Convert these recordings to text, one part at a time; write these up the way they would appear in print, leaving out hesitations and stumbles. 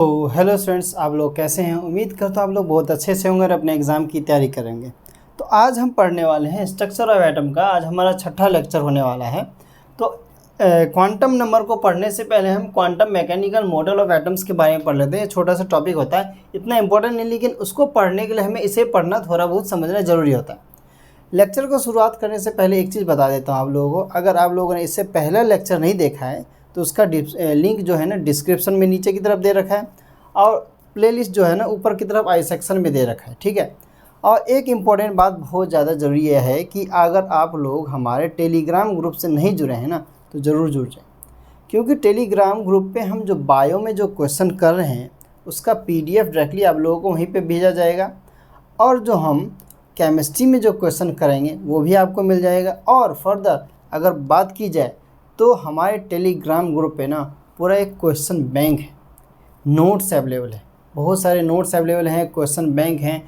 तो hello students, आप लोग कैसे हैं। उम्मीद करता हूँ आप लोग बहुत अच्छे से होंगे और अपने एग्ज़ाम की तैयारी करेंगे। तो आज हम पढ़ने वाले हैं स्ट्रक्चर ऑफ एटम का। आज हमारा छठा लेक्चर होने वाला है। तो क्वांटम नंबर को पढ़ने से पहले हम quantum mechanical model of atoms के बारे में पढ़ लेते हैं। छोटा सा टॉपिक होता है, इतना इंपॉर्टेंट नहीं, लेकिन उसको पढ़ने के लिए हमें इसे पढ़ना थोड़ा बहुत समझना ज़रूरी होता है। लेक्चर को शुरुआत करने से पहले एक चीज़ बता देता हूँ आप लोगों को। अगर आप लोगों ने इससे पहला लेक्चर नहीं देखा है तो उसका लिंक जो है ना डिस्क्रिप्शन में नीचे की तरफ दे रखा है, और प्लेलिस्ट जो है ना ऊपर की तरफ आई सेक्शन में दे रखा है, ठीक है। और एक इम्पॉर्टेंट बात बहुत ज़्यादा ज़रूरी है कि अगर आप लोग हमारे टेलीग्राम ग्रुप से नहीं जुड़े हैं ना तो ज़रूर जुड़ जाएं, क्योंकि टेलीग्राम ग्रुप पे हम जो बायो में जो क्वेश्चन कर रहे हैं उसका PDF डायरेक्टली आप लोगों को वहीं पे भेजा जाएगा, और जो हम केमिस्ट्री में जो क्वेश्चन करेंगे वो भी आपको मिल जाएगा। और फर्दर अगर बात की जाए तो हमारे टेलीग्राम ग्रुप पे ना पूरा एक क्वेश्चन बैंक है, नोट्स अवेलेबल है, बहुत सारे नोट्स अवेलेबल हैं, क्वेश्चन बैंक हैं,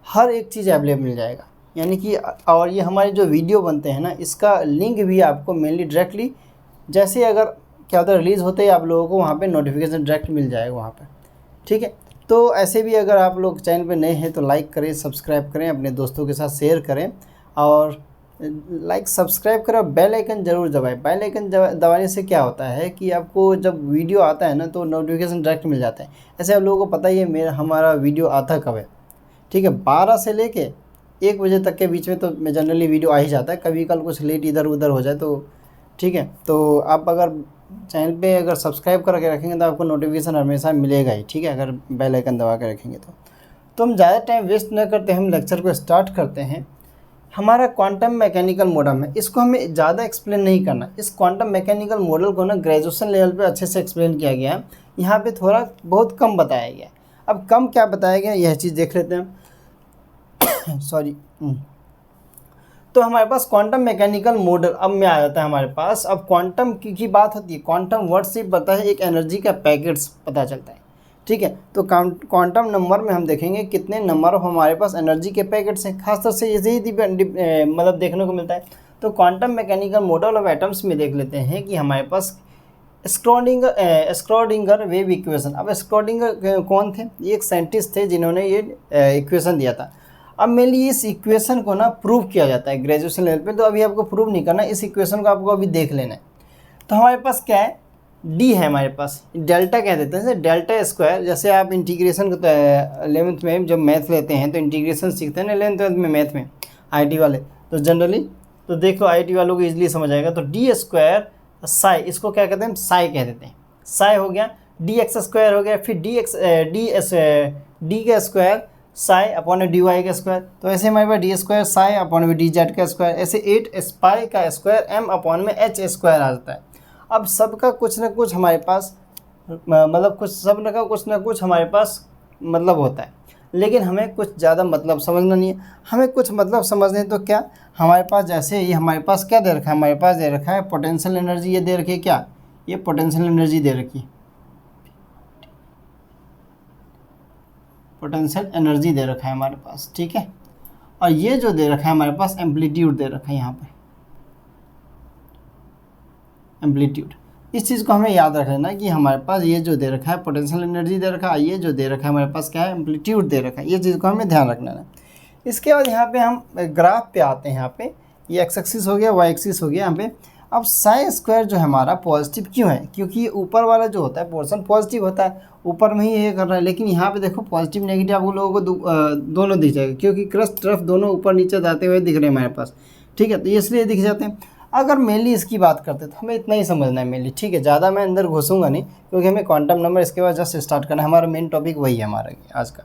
हर एक चीज़ अवेलेबल मिल जाएगा। यानी कि और ये हमारे जो वीडियो बनते हैं ना इसका लिंक भी आपको मेनली डायरेक्टली जैसे अगर क्या होता है रिलीज़ होते ही आप लोगों को वहाँ पे नोटिफिकेशन डायरेक्ट मिल जाएगा वहाँ पे, ठीक है। तो ऐसे भी अगर आप लोग चैनल पे नए हैं तो लाइक करें, सब्सक्राइब करें, अपने दोस्तों के साथ शेयर करें, और लाइक सब्सक्राइब करें, बेल आइकन ज़रूर दबाएं। बेल आइकन दबाने से क्या होता है कि आपको जब वीडियो आता है ना तो नोटिफिकेशन डायरेक्ट मिल जाता है। ऐसे आप लोगों को पता ही है हमारा वीडियो आता कब है, ठीक है। 12 से लेके 1 बजे तक के बीच में तो जनरली वीडियो आ ही जाता है। कभी कल कुछ लेट इधर उधर हो जाए तो ठीक है। तो आप अगर चैनल पे अगर सब्सक्राइब करके रखेंगे तो आपको नोटिफिकेशन हमेशा मिलेगा ही, ठीक है, अगर बेल आइकन दबा के रखेंगे तो हम ज़्यादा टाइम वेस्ट न करते, हम लेक्चर को स्टार्ट करते हैं। हमारा क्वांटम मैकेनिकल मॉडल है, इसको हमें ज़्यादा एक्सप्लेन नहीं करना। इस क्वांटम मैकेनिकल मॉडल को ना ग्रेजुएशन लेवल पे अच्छे से एक्सप्लेन किया गया है, यहाँ पे थोड़ा बहुत कम बताया गया है। अब कम क्या बताया गया यह चीज़ देख लेते हैं। सॉरी। तो हमारे पास क्वांटम मैकेनिकल मॉडल अब में आ जाता है हमारे पास। अब क्वांटम की बात होती है, क्वांटम वर्ड से पता है एक एनर्जी का पैकेट्स पता चलता है, ठीक है। तो क्वांटम नंबर में हम देखेंगे कितने नंबर ऑफ हमारे पास एनर्जी के पैकेट्स हैं, खासतौर से यही मतलब देखने को मिलता है। तो quantum mechanical model of atoms में देख लेते हैं कि हमारे पास स्क्रोडिंगर वेव इक्वेशन। अब स्क्रोडिंगर कौन थे? ये एक साइंटिस्ट थे जिन्होंने ये इक्वेशन दिया था। अब मेनली इस इक्वेशन को ना प्रूव किया जाता है ग्रेजुएशन लेवल पे, तो अभी आपको प्रूव नहीं करना, इस इक्वेशन को आपको अभी देख लेना है। तो हमारे पास क्या है, डी है हमारे पास, डेल्टा कह देते हैं, डेल्टा स्क्वायर। जैसे आप इंटीग्रेशन को 11th में जब मैथ लेते हैं तो इंटीग्रेशन सीखते हैं ना 11th 12th में मैथ में, IT वाले। तो जनरली तो देख लो IT वालों को ईजिली समझ आएगा। तो डी स्क्वायर साई, इसको क्या कहते हैं, साई कह देते हैं। साई हो गया, DX² हो गया, फिर डी का square psi upon D Y का स्क्वायर। तो ऐसे हमारे पास D² psi upon D Z का स्क्वायर, ऐसे 8 स्पाई का स्क्वायर M अपॉन में H² आ जाता है। अब सबका कुछ ना कुछ हमारे पास मतलब कुछ ना कुछ हमारे पास मतलब होता है, लेकिन हमें कुछ ज़्यादा मतलब समझना नहीं है। हमें कुछ मतलब समझने तो क्या, हमारे पास जैसे ये हमारे पास क्या दे रखा है, हमारे पास दे रखा है पोटेंशियल एनर्जी। ये दे रखी है क्या, ये पोटेंशियल एनर्जी दे रखी है, पोटेंशियल एनर्जी दे रखा है हमारे पास, ठीक है। और ये जो दे रखा है हमारे पास एम्पलीट्यूड दे रखा है, यहाँ पे एम्पलीट्यूड। इस चीज़ को हमें याद रख लेना कि हमारे पास ये जो दे रखा है पोटेंशियल एनर्जी दे रखा है, ये जो दे रखा है हमारे पास क्या है, एम्पलीट्यूड दे रखा है। ये चीज़ को हमें ध्यान रखना है। इसके बाद यहाँ पे हम ग्राफ पे आते हैं। यहाँ पे ये एक्स एक्सिस हो गया, वाई एक्सिस हो गया। यहाँ पे अब साई स्क्वायर जो है हमारा पॉजिटिव क्यों है, क्योंकि ऊपर वाला जो होता है पोर्शन पॉजिटिव होता है, ऊपर में ही ये कर रहा है। लेकिन यहाँ पे देखो पॉजिटिव नेगेटिव आप लोगों को दोनों दिख जाएगा, क्योंकि क्रस्ट तरफ दोनों ऊपर नीचे जाते हुए दिख रहे हैं हमारे पास, ठीक है। तो इसलिए दिख जाते हैं। अगर मेनली इसकी बात करते तो हमें इतना ही समझना है मेनली, ठीक है। ज़्यादा मैं अंदर घुसूंगा नहीं, क्योंकि हमें क्वांटम नंबर इसके बाद जस्ट स्टार्ट करना है। हमारा मेन टॉपिक वही है हमारा आज का,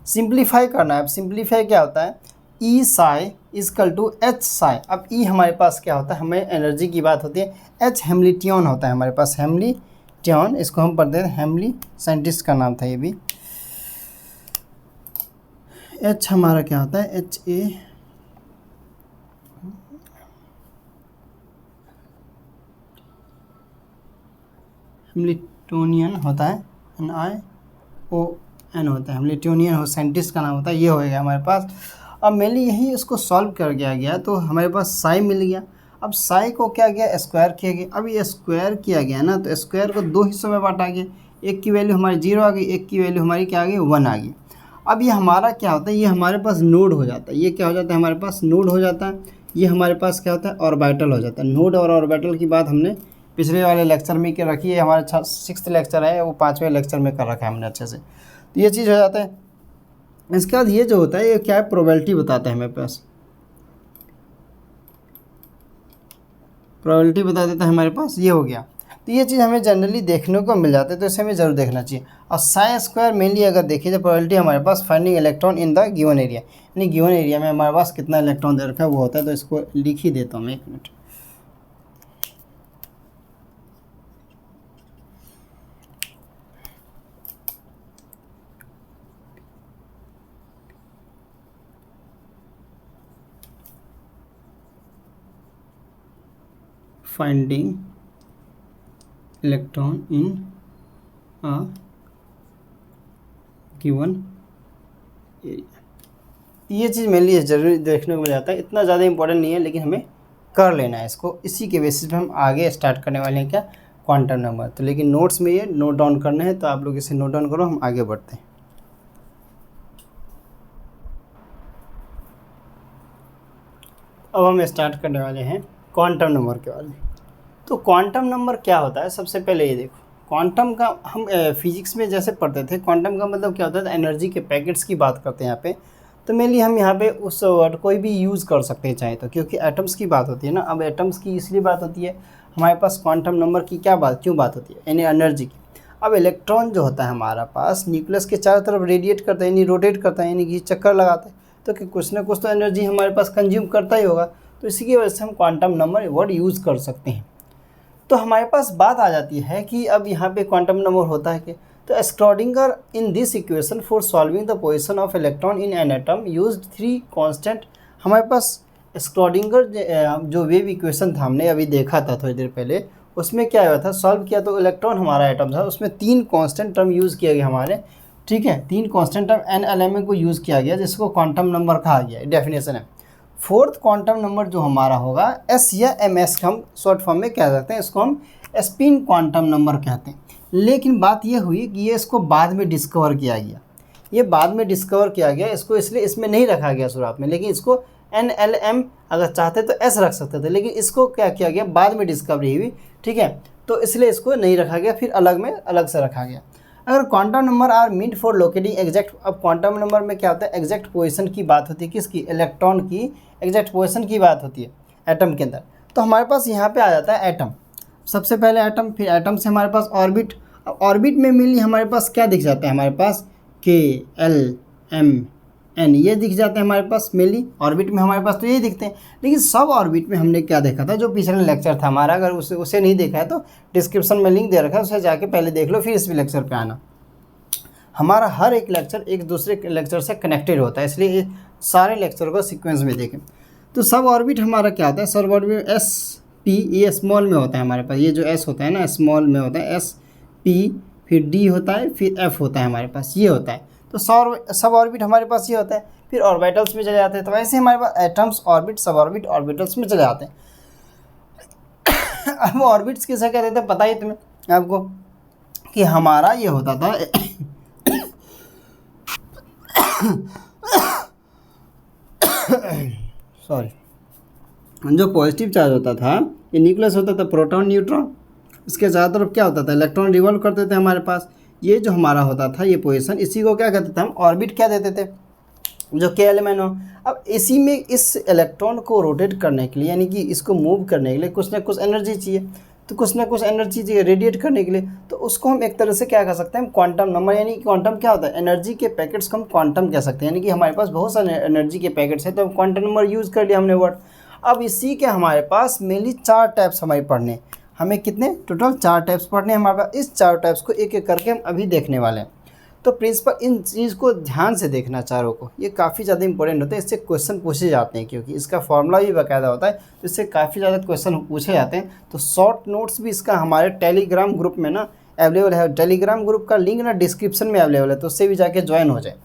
सिंप्लीफाई करना है। अब सिंप्लीफाई क्या होता है, E psi equal to H psi. अब E हमारे पास क्या होता है, हमें एनर्जी की बात होती है। H हेमलिटियन होता है हमारे पास, हेमलिटियन, इसको हम पढ़ते हैं हेमली, साइंटिस्ट का नाम था ये भी। H हमारा क्या होता है, HA हेमलिटोनियन होता है, NiON होता है, हेमलिटोनियन हो साइंटिस्ट का नाम होता है। ये होएगा हमारे पास। अब मेनली यही इसको सॉल्व कर गया तो हमारे पास साई मिल गया। अब साई को क्या गया, स्क्वायर किया गया। अब ये स्क्वायर किया गया ना, तो स्क्वायर को 2 हिस्सों में बांटा गया। एक की वैल्यू हमारी 0 आ गई, एक की वैल्यू हमारी क्या आ गई 1 आ गई। अब ये हमारा क्या होता है, ये हमारे पास नोड हो जाता है। ये क्या हो जाता है, हमारे पास नोड हो जाता है। ये हमारे पास क्या होता है, ऑर्बिटल हो जाता है। नोड और ऑर्बिटल की बात हमने पिछले वाले लेक्चर में कर रखी है। हमारा 6th लेक्चर है, वो 5वें लेक्चर में कर रखा है हमने अच्छे से। तो ये चीज़ हो जाता है। इसके बाद ये जो होता है, ये क्या है, प्रोबेबिलिटी बताता है हमेरे पास, प्रोबेबिलिटी बता देता है हमारे पास। ये हो गया। तो ये चीज़ हमें जनरली देखने को मिल जाता है, तो इसे हमें ज़रूर देखना चाहिए। और साई स्क्वायर मेनली अगर देखिए तो प्रोबेबिलिटी हमारे पास finding electron in the given area, यानी गिवन एरिया में हमारे पास कितना इलेक्ट्रॉन दे रखा है वो होता है। तो इसको लिख ही देता हूँ मैं, 1 minute. Finding electron in a given area. ये चीज़ मेनली जरूरी देखने को मिल जाता है। इतना ज़्यादा इंपॉर्टेंट नहीं है, लेकिन हमें कर लेना है इसको। इसी के बेसिस पे हम आगे स्टार्ट करने वाले हैं क्या, क्वांटम नंबर। तो लेकिन नोट्स में ये नोट डाउन करना है, तो आप लोग इसे नोट डाउन करो, हम आगे बढ़ते हैं। अब हम स्टार्ट करने वाले हैं क्वांटम नंबर के वाले। तो क्वांटम नंबर क्या होता है, सबसे पहले ये देखो। क्वांटम का हम फिजिक्स में जैसे पढ़ते थे, क्वांटम का मतलब क्या होता है, एनर्जी के पैकेट्स की बात करते हैं यहाँ पे। तो मेनली हम यहाँ पे उस वर्ड कोई भी यूज़ कर सकते हैं चाहे तो, क्योंकि एटम्स की बात होती है ना। अब एटम्स की इसलिए बात होती है, हमारे पास क्वांटम नंबर की क्यों बात होती है, यानी एनर्जी की। अब इलेक्ट्रॉन जो होता है हमारा पास न्यूक्लियस के चारों तरफ रेडिएट करता है, यानी रोटेट करता है, यानी कि चक्कर लगाता है। तो कि कुछ ना कुछ तो एनर्जी हमारे पास कंज्यूम करता ही होगा। तो इसी की वजह से हम क्वांटम नंबर वर्ड यूज़ कर सकते हैं। तो हमारे पास बात आ जाती है कि अब यहाँ पे क्वांटम नंबर होता है कि, तो Schrodinger in this equation for solving the position of electron in an atom used 3 constant. हमारे पास स्क्रॉडिंगर जो वेव इक्वेशन था, हमने अभी देखा था थोड़ी देर पहले, उसमें क्या हुआ था, सॉल्व किया तो इलेक्ट्रॉन हमारा एटम था, उसमें 3 कांस्टेंट टर्म यूज़ किया गया हमारे, ठीक है। 3 कांस्टेंट टर्म NLM को यूज़ किया गया, जिसको क्वांटम नंबर कहा गया, डेफिनेशन है। फोर्थ क्वांटम नंबर जो हमारा होगा S या MS का हम शॉर्ट फॉर्म में कह सकते हैं, इसको हम स्पिन क्वांटम नंबर कहते हैं। लेकिन बात यह हुई कि ये इसको बाद में डिस्कवर किया गया, ये बाद में डिस्कवर किया गया, इसको इसलिए इसमें नहीं रखा गया शुरुआत में। लेकिन इसको NLM अगर चाहते तो S रख सकते थे, लेकिन इसको क्या किया गया, बाद में डिस्कवरी हुई, ठीक है। तो इसलिए इसको नहीं रखा गया, फिर अलग से रखा गया। अगर quantum number are meant for locating exact, अब क्वांटम नंबर में क्या होता है, एग्जैक्ट पोजीशन की बात होती है, किसकी, इलेक्ट्रॉन की एग्जैक्ट पोजीशन की बात होती है एटम के अंदर। तो हमारे पास यहाँ पे आ जाता है एटम, सबसे पहले एटम, फिर एटम से हमारे पास ऑर्बिट। अब ऑर्बिट में मेनली हमारे पास क्या दिख जाता है, हमारे पास KLMN ये दिख जाते हैं हमारे पास मेनली ऑर्बिट में, हमारे पास तो यही दिखते हैं। लेकिन सब ऑर्बिट में हमने क्या देखा था, जो पिछले लेक्चर था हमारा, अगर उसे नहीं देखा है तो डिस्क्रिप्शन में लिंक दे रखा है, उसे जाके पहले देख लो, फिर इस लेक्चर पे आना। हमारा हर एक लेक्चर एक दूसरे लेक्चर से कनेक्टेड होता है, इसलिए सारे लेक्चर को सीक्वेंस में देखें। तो सब ऑर्बिट हमारा क्या होता है, सब ऑर्बिट SP ये स्मॉल में होता है हमारे पास, ये जो S होता है ना स्मॉल में होता है, SP फिर D होता है, फिर F होता है हमारे पास, ये होता है। तो सब ऑर्बिट हमारे पास ये होता है, फिर ऑर्बिटल्स में चले जाते हैं। तो ऐसे हमारे पास एटम्स, ऑर्बिट, सब ऑर्बिट, ऑर्बिटल्स में चले जाते हैं। अब ऑर्बिट्स किसे कहते थे पता ही तुम्हें आपको, कि हमारा ये होता था सॉरी, जो पॉजिटिव चार्ज होता था, ये न्यूक्लियस होता था, प्रोटॉन न्यूट्रॉन, इसके चारों तरफ क्या होता था, इलेक्ट्रॉन रिवॉल्व करते थे हमारे पास। ये जो हमारा होता था ये पोजीशन, इसी को क्या कहते थे हम, ऑर्बिट क्या देते थे, जो KLMN हो। अब इसी में इस इलेक्ट्रॉन को रोटेट करने के लिए, यानी कि इसको मूव करने के लिए कुछ ना कुछ एनर्जी चाहिए, तो कुछ ना कुछ एनर्जी चाहिए रेडिएट करने के लिए। तो उसको हम एक तरह से क्या कह सकते हैं, क्वांटम नंबर, यानी क्वांटम क्या होता है, एनर्जी के पैकेट्स को हम क्वांटम कह सकते हैं, यानी कि हमारे पास बहुत सारे एनर्जी के पैकेट्स हैं, तो क्वांटम नंबर यूज़ कर लिया हमने वर्ड। अब इसी के हमारे पास मेनली 4 टाइप्स हमारे पढ़ने, हमें कितने टोटल 4 टाइप्स पढ़ने हैं हमारे पास। इस 4 टाइप्स को एक एक करके हम अभी देखने वाले हैं। तो प्रिंसिपल इन चीज़ को ध्यान से देखना, चारों को, ये काफ़ी ज़्यादा इंपॉर्टेंट होता है, इससे क्वेश्चन पूछे जाते हैं, क्योंकि इसका फॉर्मूला भी बाकायदा होता है, तो इससे काफ़ी ज़्यादा क्वेश्चन पूछे जाते हैं। तो शॉर्ट नोट्स भी इसका हमारे टेलीग्राम ग्रुप में ना अवेलेबल है, टेलीग्राम ग्रुप का लिंक ना डिस्क्रिप्शन में अवेलेबल है, तो उससे भी जाके ज्वाइन हो जाए।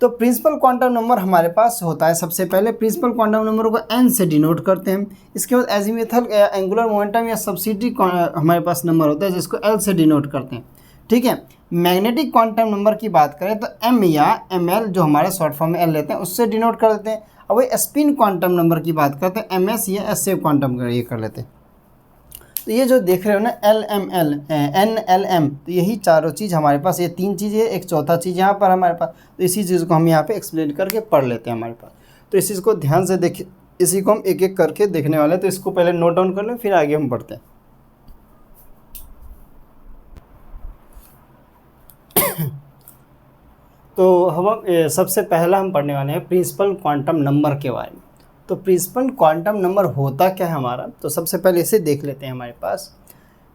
तो प्रिंसिपल क्वांटम नंबर हमारे पास होता है, सबसे पहले प्रिंसिपल क्वांटम नंबर को n से डिनोट करते हैं। इसके बाद एजीमुथल एंगुलर मोमेंटम या सब्सिडी हमारे पास नंबर होता है, जिसको L से डिनोट करते हैं, ठीक है। मैग्नेटिक क्वांटम नंबर की बात करें तो एम या एम एल जो हमारे शॉर्ट फॉर्म में एल लेते हैं उससे डिनोट कर देते हैं। अब वही स्पिन क्वांटम नंबर की बात करते हैं एम एस या एस से क्वांटम ये कर लेते हैं। तो ये जो देख रहे हो ना L M L N L M, तो यही चारों चीज़ हमारे पास, ये तीन चीज़ें, एक चौथा चीज़ यहाँ पर हमारे पास। तो इसी चीज़ को हम यहाँ पे एक्सप्लेन करके पढ़ लेते हैं हमारे पास। तो इस चीज़ को ध्यान से देखिए, इसी को हम एक एक करके देखने वाले हैं। तो इसको पहले नोट डाउन कर लें, फिर आगे हम बढ़ते हैं। तो हम सबसे पहला हम पढ़ने वाले हैं प्रिंसिपल क्वांटम नंबर के बारे में। तो प्रिंसिपल क्वांटम नंबर होता क्या है हमारा, तो सबसे पहले इसे देख लेते हैं हमारे पास।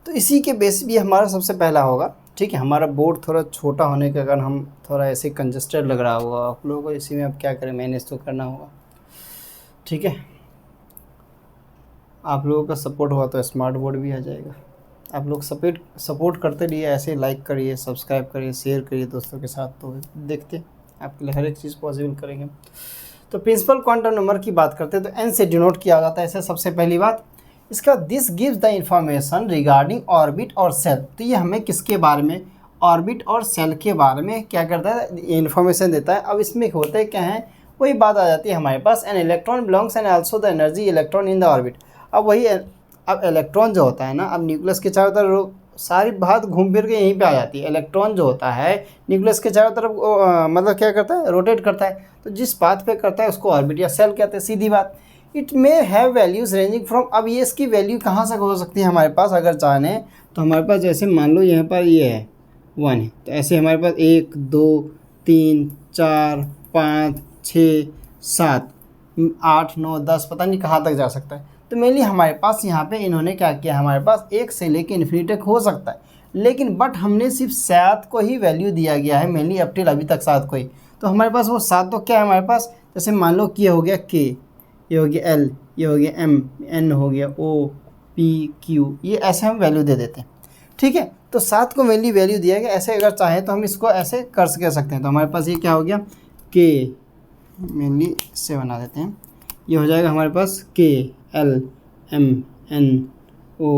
तो इसी के बेस भी हमारा सबसे पहला होगा, ठीक है। हमारा बोर्ड थोड़ा छोटा होने के कारण हम थोड़ा ऐसे कंजस्टेड लग रहा होगा आप लोगों को, इसी में अब क्या करें, मैनेज तो करना होगा, ठीक है। आप लोगों का सपोर्ट हुआ तो स्मार्ट बोर्ड भी आ जाएगा। आप लोग सपोर्ट करते रहिए, ऐसे लाइक करिए, सब्सक्राइब करिए, शेयर करिए दोस्तों के साथ, तो देखते आपके लिए हर एक चीज़ पॉसिबल करेंगे। तो प्रिंसिपल क्वांटम नंबर की बात करते हैं तो एन से डिनोट किया जाता है इसे, सबसे पहली बात। इसका this gives the information regarding orbit और सेल। तो ये हमें किसके बारे में, ऑर्बिट और सेल के बारे में क्या करता है, इन्फॉर्मेशन देता है। अब इसमें होते क्या है, वही बात आ जाती है हमारे पास, an electron belongs and also the energy electron in the orbit. अब वही, अब इलेक्ट्रॉन जो होता है ना, अब न्यूक्लियस के चारों तरफ सारी बात घूम फिर के यहीं पे आ जाती है। इलेक्ट्रॉन जो होता है न्यूक्लियस के चारों तरफ मतलब क्या करता है, रोटेट करता है। तो जिस पाथ पे करता है उसको ऑर्बिट या सेल कहते हैं, सीधी बात। It may have values ranging from, अब ये इसकी वैल्यू कहाँ से हो सकती है हमारे पास, अगर चाहें तो हमारे पास जैसे मान लो यहाँ पर ये है 1 है, तो ऐसे हमारे पास 1 2 3 4 5 6 7 8 9 10 पता नहीं कहाँ तक जा सकता है। तो मेनली हमारे पास यहाँ पे इन्होंने क्या किया, हमारे पास 1 से लेके इन्फिनिटी तक हो सकता है, लेकिन बट हमने सिर्फ 7 को ही वैल्यू दिया गया है, मेनली अप टिल अभी तक 7 को ही। तो हमारे पास वो 7 तो क्या है हमारे पास, जैसे मान लो कि ये हो गया K, ये हो गया L, ये हो गया M, N हो गया O, P, Q, ये ऐसे हम वैल्यू दे देते हैं, ठीक है। तो 7 को मेनली वैल्यू दिया गया, ऐसे अगर चाहे तो हम इसको ऐसे कर सकते हैं। तो हमारे पास ये क्या हो गया, K मेनली से बना देते हैं, ये हो जाएगा हमारे पास K L M N O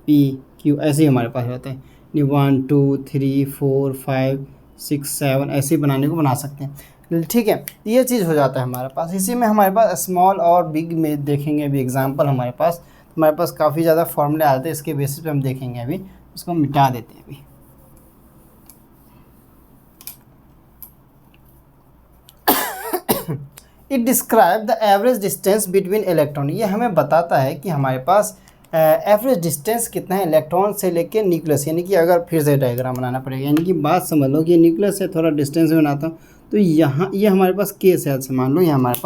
P Q, ऐसे ही हमारे पास होते हैं। 1 2 3 4 5 6 7 ऐसे ही बनाने को बना सकते हैं, ठीक है। ये चीज़ हो जाता है हमारे पास। इसी में हमारे पास स्मॉल और बिग में देखेंगे अभी एग्जांपल हमारे पास काफ़ी ज़्यादा फॉर्मूले आते हैं, इसके बेसिस पे हम देखेंगे। अभी इसको मिटा देते हैं अभी। It describe the average distance between electron, ये हमें बताता है कि हमारे पास एवरेज डिस्टेंस कितना है इलेक्ट्रॉन से लेके न्यूक्लियस, यानी कि अगर फिर से डायग्राम बनाना पड़ेगा, यानी कि बात समझ लो कि न्यूक्लियस से थोड़ा डिस्टेंस में बनाता हूँ। तो यहाँ ये हमारे पास के सेल से, मान लो ये हमारे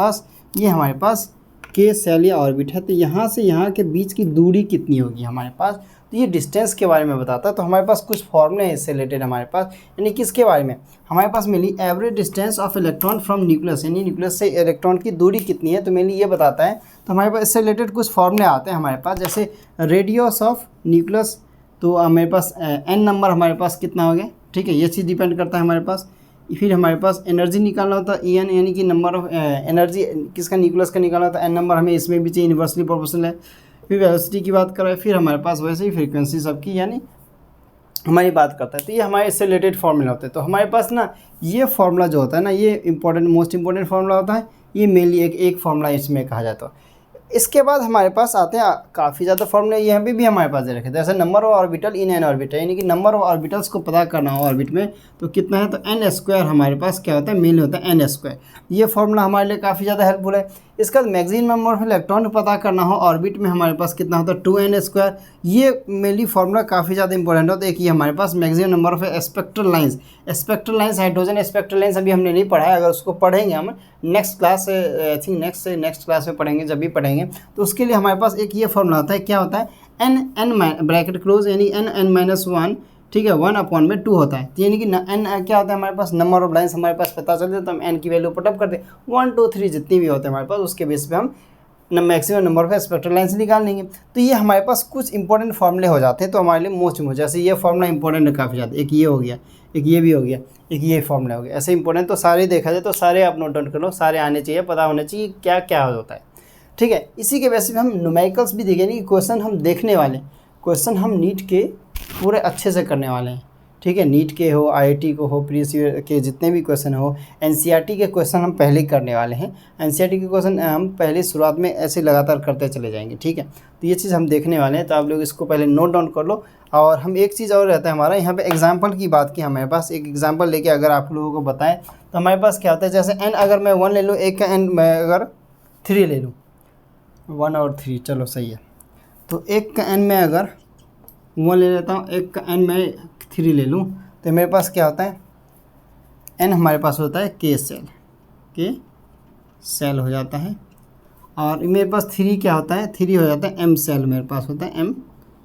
पास के सेल या ऑर्बिट है, तो यहाँ से यहाँ के बीच की दूरी कितनी होगी हमारे पास, तो ये डिस्टेंस के बारे में बताता है। तो हमारे पास कुछ फॉर्मूले हैं इससे रिलेटेड हमारे पास, यानी किसके बारे में, हमारे पास मिली average distance of electron from nucleus, यानी न्यूक्लियस से इलेक्ट्रॉन की दूरी कितनी है, तो मेनली ये बताता है। तो हमारे पास इससे रिलेटेड कुछ फॉर्मूले आते हैं हमारे पास, जैसे रेडियस ऑफ न्यूक्लियस, तो हमारे पास एन नंबर हमारे पास कितना हो गया, ठीक है, ये चीज़ डिपेंड करता है हमारे पास। फिर हमारे पास एनर्जी निकालना होता है EN, यानी कि नंबर ऑफ एनर्जी किसका, न्यूक्लियस का निकालना होता है, एन नंबर हमें इसमें भी चाहिए, इन्वर्सली प्रोपोर्शनल है। फिर वेलोसिटी की बात करें, फिर हमारे पास वैसे ही फ्रीक्वेंसी सबकी यानी हमारी बात करता है। तो ये हमारे इससे रिलेटेड फार्मूला होते हैं। तो हमारे पास ना ये फार्मूला जो होता है ना, ये मोस्ट इंपॉर्टेंट फार्मूला होता है, ये मेनली एक फार्मूला इसमें कहा जाता है। इसके बाद हमारे पास आते हैं काफ़ी ज़्यादा फार्मूले, यहाँ पे भी हमारे पास दे रखे थे, जैसे number of orbital in an orbit, यानी कि नंबर ऑफ ऑर्बिटल्स को पता करना हो ऑर्बिट में तो कितना है, तो n² हमारे पास क्या होता है, मेन होता है n²। ये फार्मूला हमारे लिए काफ़ी ज़्यादा हेल्पफुल है। इसका मैक्सिमम नंबर ऑफ इलेक्ट्रॉन पता करना हो ऑर्बिट में हमारे पास कितना होता है, 2n²। ये मेनली फार्मूला काफ़ी ज़्यादा इंपॉर्टेंट होता है। एक ये हमारे पास maximum number of spectral lines, hydrogen spectral lines अभी हमने नहीं पढ़ा है, अगर उसको पढ़ेंगे हम नेक्स्ट क्लास से, आई थिंक नेक्स्ट क्लास में पढ़ेंगे, जब भी पढ़ेंगे तो उसके लिए हमारे पास एक ये फार्मूला होता है, क्या होता है, n ब्रैकेट क्लोज, यानी n-1, ठीक है, 1/2 होता है। तो यानी कि n क्या होता है हमारे पास, नंबर ऑफ लाइन्स हमारे पास पता चलते तो हम n की वैल्यू पुटअप करते हैं, 1 2 3 जितनी भी होते हैं हमारे पास, उसके बेस पे हम maximum number of spectral lines निकाल लेंगे। तो ये हमारे पास कुछ इंपॉर्टेंट फार्मूले हो जाते हैं, तो हमारे लिए मोस्ट जैसे ये फार्मूला इंपॉर्टेंट है काफ़ी ज़्यादा, एक ये हो गया, एक ये भी हो गया, एक ये फार्मूला हो गया, ऐसे इंपॉर्टेंट। तो सारे देखा जाए तो सारे आप नोट डाउन कर लो, सारे आने चाहिए, पता होना चाहिए क्या क्या होता है, ठीक है। इसी के बेसिस पे हम न्यूमेरिकल्स भी देखेंगे कि क्वेश्चन हम देखने वाले, क्वेश्चन हम नीट के पूरे अच्छे से करने वाले हैं, ठीक है, नीट के हो, आईआईटी को हो, प्रीवियस ईयर के जितने भी क्वेश्चन हो, एनसीईआरटी के क्वेश्चन हम पहले ही करने वाले हैं। एनसीईआरटी के क्वेश्चन हम पहले शुरुआत में ऐसे लगातार करते चले जाएंगे, ठीक है। तो ये चीज़ हम देखने वाले हैं, तो आप लोग इसको पहले नोट डाउन कर लो। और हम एक चीज़ और रहता है हमारा यहाँ पे एग्जाम्पल की बात की, हमारे पास एक एग्जाम्पल लेके अगर आप लोगों को बताएं तो हमारे पास क्या होता है, जैसे n अगर मैं 1 ले लूँ, एक का n मैं अगर 3 ले लूँ, 1 और 3 चलो सही है, तो एक का n मैं अगर 1 ले लेता हूँ, एक का n मैं 3 ले लूँ, तो मेरे पास क्या होता है, n हमारे पास होता है k सेल हो जाता है। और मेरे पास 3 क्या होता है, 3 हो जाता है m सेल, मेरे पास होता है m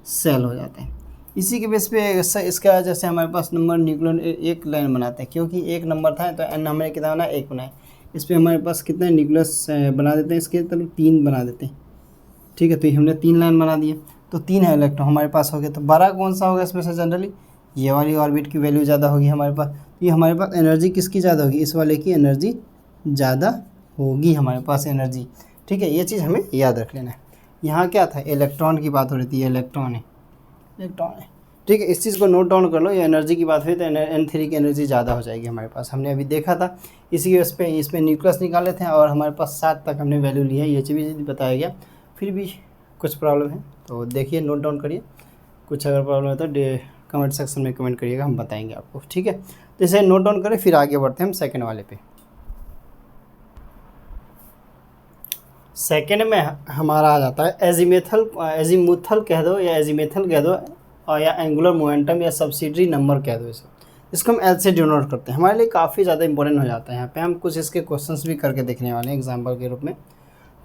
सेल हो जाता है। इसी के बेस पे इसका जैसे हमारे पास नंबर न्यूक्लियन एक लाइन बनाते हैं, क्योंकि एक नंबर था तो n हमने कितना बनाया, 1 बनाए। इस पर हमारे पास कितना न्यूक्लियस बना देते हैं, इसके तरफ 3 बना देते हैं, ठीक है। तो हमने 3 लाइन बना दिए, तो 3 है इलेक्ट्रॉन हमारे पास हो गया। तो बड़ा कौन सा होगा इसमें से, जनरली ये वाली ऑर्बिट की वैल्यू ज़्यादा होगी हमारे पास। तो ये हमारे पास एनर्जी किसकी ज़्यादा होगी, इस वाले की एनर्जी ज़्यादा होगी हमारे पास एनर्जी, ठीक है। ये चीज़ हमें याद रख लेना है। यहाँ क्या था, इलेक्ट्रॉन की बात हो रही थी, ये इलेक्ट्रॉन है, ठीक है। इस चीज़ को नोट डाउन कर लो, ये एनर्जी की बात हुई तो N3 की एनर्जी ज़्यादा हो जाएगी हमारे पास, हमने अभी देखा था। इसी के पे इस पर न्यूक्लियस निकाले थे और हमारे पास 7 तक हमने वैल्यू ली है, ये चीज़ भी बताया गया। फिर भी कुछ प्रॉब्लम है तो देखिए, नोट डाउन करिए, कुछ अगर प्रॉब्लम है तो कमेंट सेक्शन में कमेंट करिएगा, हम बताएंगे आपको, ठीक है। तो इसे नोट डाउन करें, फिर आगे बढ़ते हैं हम सेकेंड वाले पे। सेकेंड में हमारा आ जाता है एजीमुथल कह दो या एजीमेथल कह दो, और या एंगुलर मोमेंटम या सब्सिडरी नंबर कह दो इसे। इसको हम एल से डिनोट करते हैं, हमारे लिए काफ़ी ज़्यादा इंपॉर्टेंट हो जाता है। यहाँ पे हम कुछ इसके क्वेश्चंस भी करके देखने वाले हैं एग्जाम्पल के रूप में।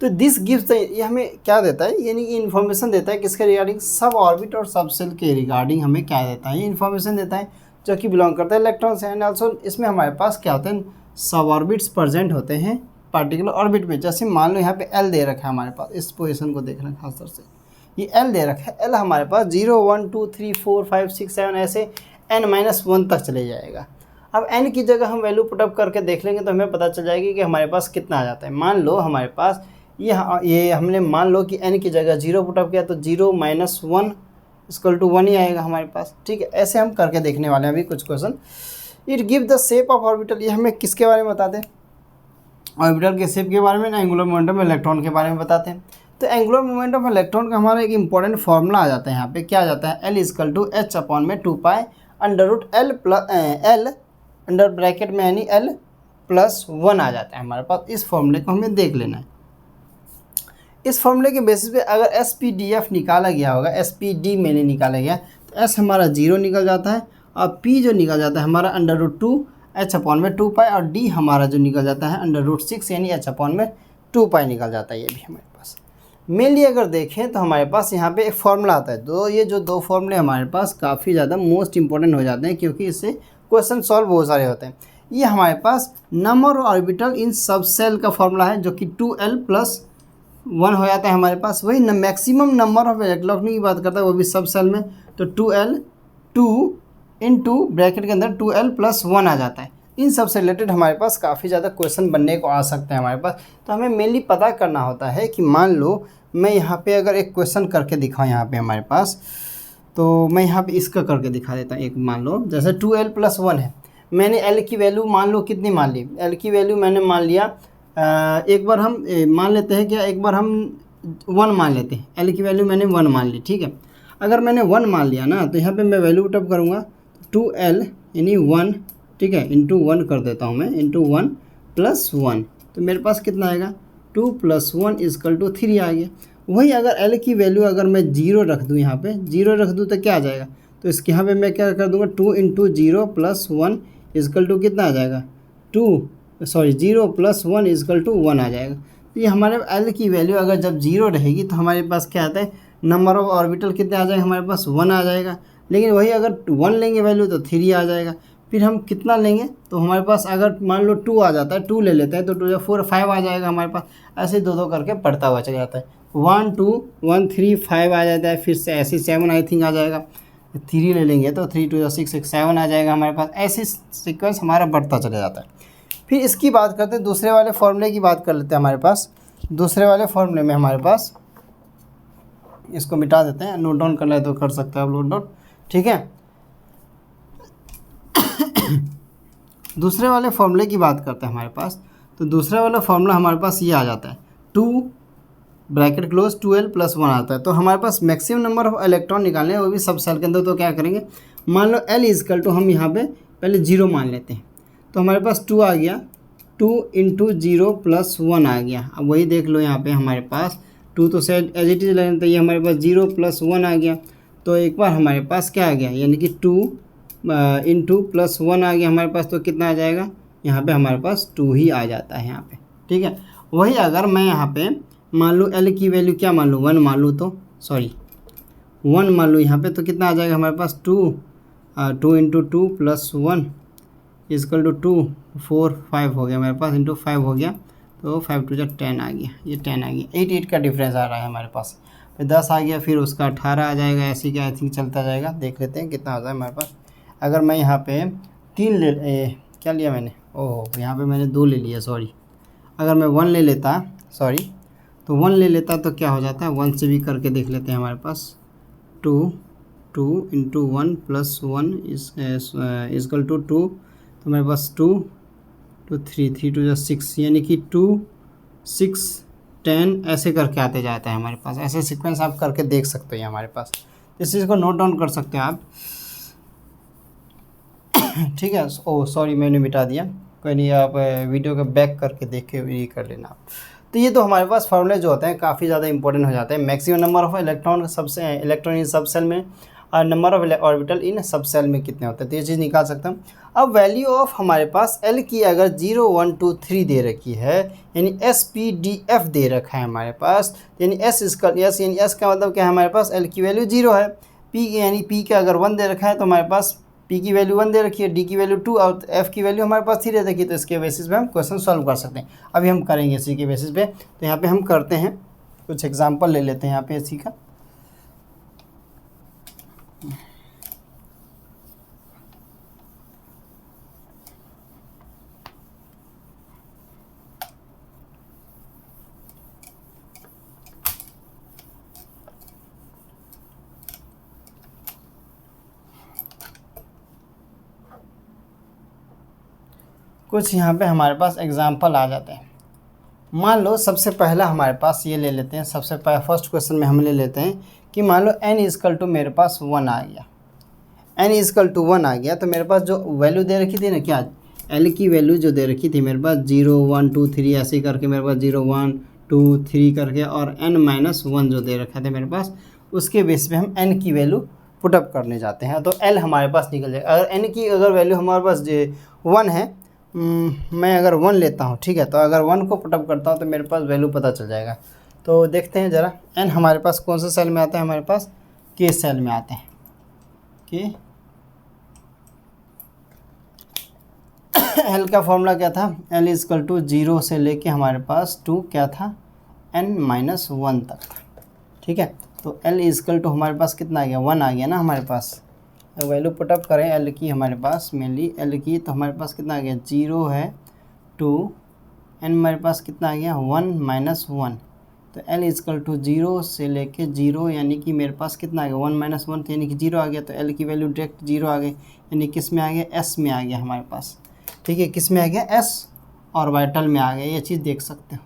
तो दिस गिव्स ये हमें क्या देता है, यानी कि इन्फॉर्मेशन देता है किसके रिगार्डिंग, सब ऑर्बिट और सब सेल के रिगार्डिंग हमें क्या देता है, ये इन्फॉर्मेशन देता है जो कि बिलोंग करता है इलेक्ट्रॉन से। एंड ऑल्सो इसमें हमारे पास क्या होते हैं, सब ऑर्बिट्स प्रेजेंट होते हैं पार्टिकुलर ऑर्बिट में। जैसे मान लो यहाँ पे एल दे रखा है हमारे पास, इस पोजीशन को देखना खास तौर से, ये एल दे रखा है। एल हमारे पास 0 1 2 3 4 5 6 7 ऐसे n-1 तक चले जाएगा। अब n की जगह हम वैल्यू पुटअप करके देख लेंगे तो हमें पता चल जाएगी कि हमारे पास कितना आ जाता है। मान लो हमारे पास ये हमने मान लो कि n की जगह 0 पुटअप किया तो 0 - 1 = 1 ही आएगा हमारे पास, ठीक है। ऐसे हम करके देखने वाले हैं अभी कुछ question. It give the shape of orbital, ये हमें किसके बारे में बताते हैं, ऑर्बिटल के शेप के बारे में, एंगुलर मोमेंटम इलेक्ट्रॉन के बारे में बताते हैं। तो एंगुलर मोमेंटम इलेक्ट्रॉन का हमारा एक इंपॉर्टेंट फार्मूला आ जाता है यहाँ पे, क्या आ जाता है, L = h/2π √L under bracket में यानी L+1 आ जाता है हमारे पास। इस फॉर्मूले को हमें देख लेना है। इस फॉर्मूले के बेसिस पे अगर SPDF निकाला गया होगा, SPD मैंने निकाला गया, तो S हमारा 0 निकल जाता है और P जो निकल जाता है हमारा √2 h/2π और D हमारा जो निकल जाता है √6 यानी h/2π निकल जाता है। ये भी हमारे पास मेनली अगर देखें तो हमारे पास यहाँ पे एक फार्मूला आता है। ये जो दो फार्मूले हमारे पास काफ़ी ज़्यादा मोस्ट इंपॉर्टेंट हो जाते हैं, क्योंकि इससे क्वेश्चन सॉल्व बहुत सारे होते हैं। ये हमारे पास नंबर ऑर्बिटल इन सब सेल का फार्मूला है, जो कि 2l+1 हो जाता है हमारे पास। वही मैक्सिमम नंबर ऑफ इलेक्ट्रॉन की बात करता है, वो भी सब सेल में, तो 2 × ब्रैकेट के अंदर 2l+1 आ जाता है। इन सब से रिलेटेड हमारे पास काफ़ी ज़्यादा क्वेश्चन बनने को आ सकते हैं हमारे पास। तो हमें मेनली पता करना होता है कि मान लो मैं यहाँ पे अगर एक क्वेश्चन करके दिखाऊँ यहाँ पे हमारे पास, तो मैं यहाँ पे इसका करके दिखा देता हूँ। एक मान लो जैसे 2l+1 है, मैंने l की वैल्यू मान लो कितनी मान ली, l की वैल्यू मैंने मान लिया, एक बार हम मान लेते हैं क्या, एक बार हम 1 मान लेते हैं, l की वैल्यू मैंने 1 मान ली, ठीक है। अगर मैंने 1 मान लिया ना, तो यहाँ पे मैं वैल्यू पुटअप करूँगा 2l यानी 1, ठीक है, इंटू 1 कर देता हूँ मैं, इंटू 1 + 1, तो मेरे पास कितना आएगा, 2 + 1 = 3 आ गया। वही अगर l की वैल्यू अगर मैं 0 रख दूँ, यहाँ पे 0 रख दूँ तो क्या आ जाएगा, तो इसके यहाँ पे मैं क्या कर दूँगा, 2 × 0 + 1 = कितना आ जाएगा, 0 + 1 = 1 आ जाएगा। तो ये हमारे l की वैल्यू अगर जब 0 रहेगी तो हमारे पास क्या आता है, नंबर ऑफ ऑर्बिटल कितने आ जाएगा हमारे पास, 1 आ जाएगा। लेकिन वही अगर 1 लेंगे वैल्यू तो 3 आ जाएगा। फिर हम कितना लेंगे, तो हमारे पास अगर मान लो 2 आ जाता है, 2 ले लेते हैं तो 2 4 5 आ जाएगा हमारे पास। ऐसे 2 करके बढ़ता हुआ चला जाता है, 1 2 1 3 5 आ जाता है, फिर से ऐसे 7 आई थिंक आ जाएगा, 3 ले लेंगे तो 3 2 6 7 आ जाएगा हमारे पास। ऐसे सीक्वेंस हमारा बढ़ता चला जाता है। फिर इसकी बात करते हैं, दूसरे वाले फॉर्मूले की बात कर लेते हैं हमारे पास। दूसरे वाले फॉर्मूले में हमारे पास, इसको मिटा देते हैं, नोट डाउन करना है तो कर सकते हैं आप नोट डाउन, ठीक है। दूसरे वाले फॉर्मूले की बात करते हैं हमारे पास, तो दूसरे वाला फॉर्मूला हमारे पास ये आ जाता है 2 ब्रैकेट क्लोज 2l + 1 आता है। तो हमारे पास मैक्सिमम नंबर ऑफ इलेक्ट्रॉन निकालने हैं, वो भी सब सेल के अंदर। तो क्या करेंगे, मान लो l = हम यहाँ पे पहले 0 मान लेते हैं, तो हमारे पास 2 आ गया, 2 × 0 + 1 आ गया। अब वही देख लो यहाँ पे हमारे पास 2 तो सेट एज इट इज़ लगना, तो ये हमारे पास 0 + 1 आ गया। तो एक बार हमारे पास क्या आ गया, यानी कि 2 × +1 आ गया हमारे पास। तो कितना आ जाएगा, यहाँ पे हमारे पास 2 ही आ जाता है यहाँ पे, ठीक है। वही अगर मैं यहाँ पे मान लूँ l की वैल्यू क्या मान लूँ, 1 मान लूँ, तो सॉरी 1 मान लूँ यहाँ पे, तो कितना आ जाएगा हमारे पास 2 × 2 + 1 = 2 4 5 हो गया हमारे पास, इंटू 5 हो गया, तो 5 × 2 = 10 आ गया, ये 10 आ गया। 8 का डिफरेंस आ रहा है हमारे पास। फिर 10 आ गया, फिर उसका 18 आ जाएगा, ऐसे ही क्या आई थिंक चलता जाएगा। देख लेते हैं कितना आता है हमारे पास। अगर मैं यहाँ पे 3 क्या लिया मैंने, ओह यहाँ पे मैंने 2 ले लिया, सॉरी। अगर मैं 1 ले लेता, सॉरी, तो 1 ले लेता तो क्या हो जाता है, 1 से भी करके देख लेते हैं हमारे पास। 2 × 1 + 1 = 2, तो मेरे पास 2 3 3 2 6, यानी कि 2 6 10 ऐसे करके आते जाता है हमारे पास। ऐसे सीक्वेंस आप करके देख सकते हैं हमारे पास, इस चीज़ को नोट डाउन कर सकते हैं आप, ठीक है। ओह सॉरी, मैंने मिटा दिया, कोई नहीं, आप वीडियो को बैक करके देख के ये कर लेना आप। तो ये तो हमारे पास फॉर्मूले जो होते हैं काफ़ी ज़्यादा इंपॉर्टेंट हो जाते हैं। मैक्सिमम नंबर ऑफ इलेक्ट्रॉन इन सब सेल में और नंबर ऑफ ऑर्बिटल इन सब सेल में कितने होते हैं, तो ये चीज़ निकाल सकते हैं। अब वैल्यू ऑफ हमारे पास L की अगर 0 1 2 3 दे रखी है, यानी SPDF दे रखा है हमारे पास, यानी S का मतलब क्या है, हमारे पास L की वैल्यू 0 है, यानी P का अगर 1 दे रखा है तो हमारे पास P की वैल्यू 1 दे रखी है, D की वैल्यू 2 और F की वैल्यू हमारे पास 3 दे रखी है। तो इसके बेसिस पे हम क्वेश्चन सॉल्व कर सकते हैं। अभी हम करेंगे इसी के बेसिस पे। तो यहाँ पे हम करते हैं, कुछ एग्जांपल ले लेते हैं यहाँ पे इसी का। कुछ यहाँ पे हमारे पास एग्जाम्पल आ जाते हैं। मान लो सबसे पहला हमारे पास ये ले लेते हैं, सबसे पहला फर्स्ट क्वेश्चन में हम ले लेते हैं कि मान लो n = मेरे पास 1 आ गया, n = 1 आ गया। तो मेरे पास जो वैल्यू दे रखी थी ना, क्या L की वैल्यू जो दे रखी थी मेरे पास 0 1 2 3 ऐसे करके मेरे पास 0 1 2 3 करके, और n-1 जो दे रखा था मेरे पास, उसके बेस पे हम n की वैल्यू पुटअप करने जाते हैं। तो L हमारे पास निकल जाएगा। अगर n की अगर वैल्यू हमारे पास 1 है, मैं अगर 1 लेता हूँ, ठीक है, तो अगर 1 को पुटअप करता हूँ तो मेरे पास वैल्यू पता चल जाएगा। तो देखते हैं ज़रा, n हमारे पास कौन सा सेल में आता है, हमारे पास K सेल में आते हैं। K L का फॉर्मूला क्या था, L = 0 से लेके हमारे पास 2 क्या था, n-1 तक था, ठीक है। तो L = हमारे पास कितना आ गया, 1 आ गया ना हमारे पास। वैल्यू पुटअप करें L की हमारे पास, मेनली L की, तो हमारे पास कितना आ गया, 0 है 2, n हमारे पास कितना आ गया 1-1। तो L = 0 से लेके 0, यानी कि मेरे पास कितना आ गया 1-1, तो यानी कि 0 आ गया। तो L की वैल्यू डायरेक्ट 0 आ गई, यानी किस में आ गया, S में आ गया हमारे पास, ठीक है। किस में आ गया, S ऑर्बिटल में आ गया, ये चीज़ देख सकते हो।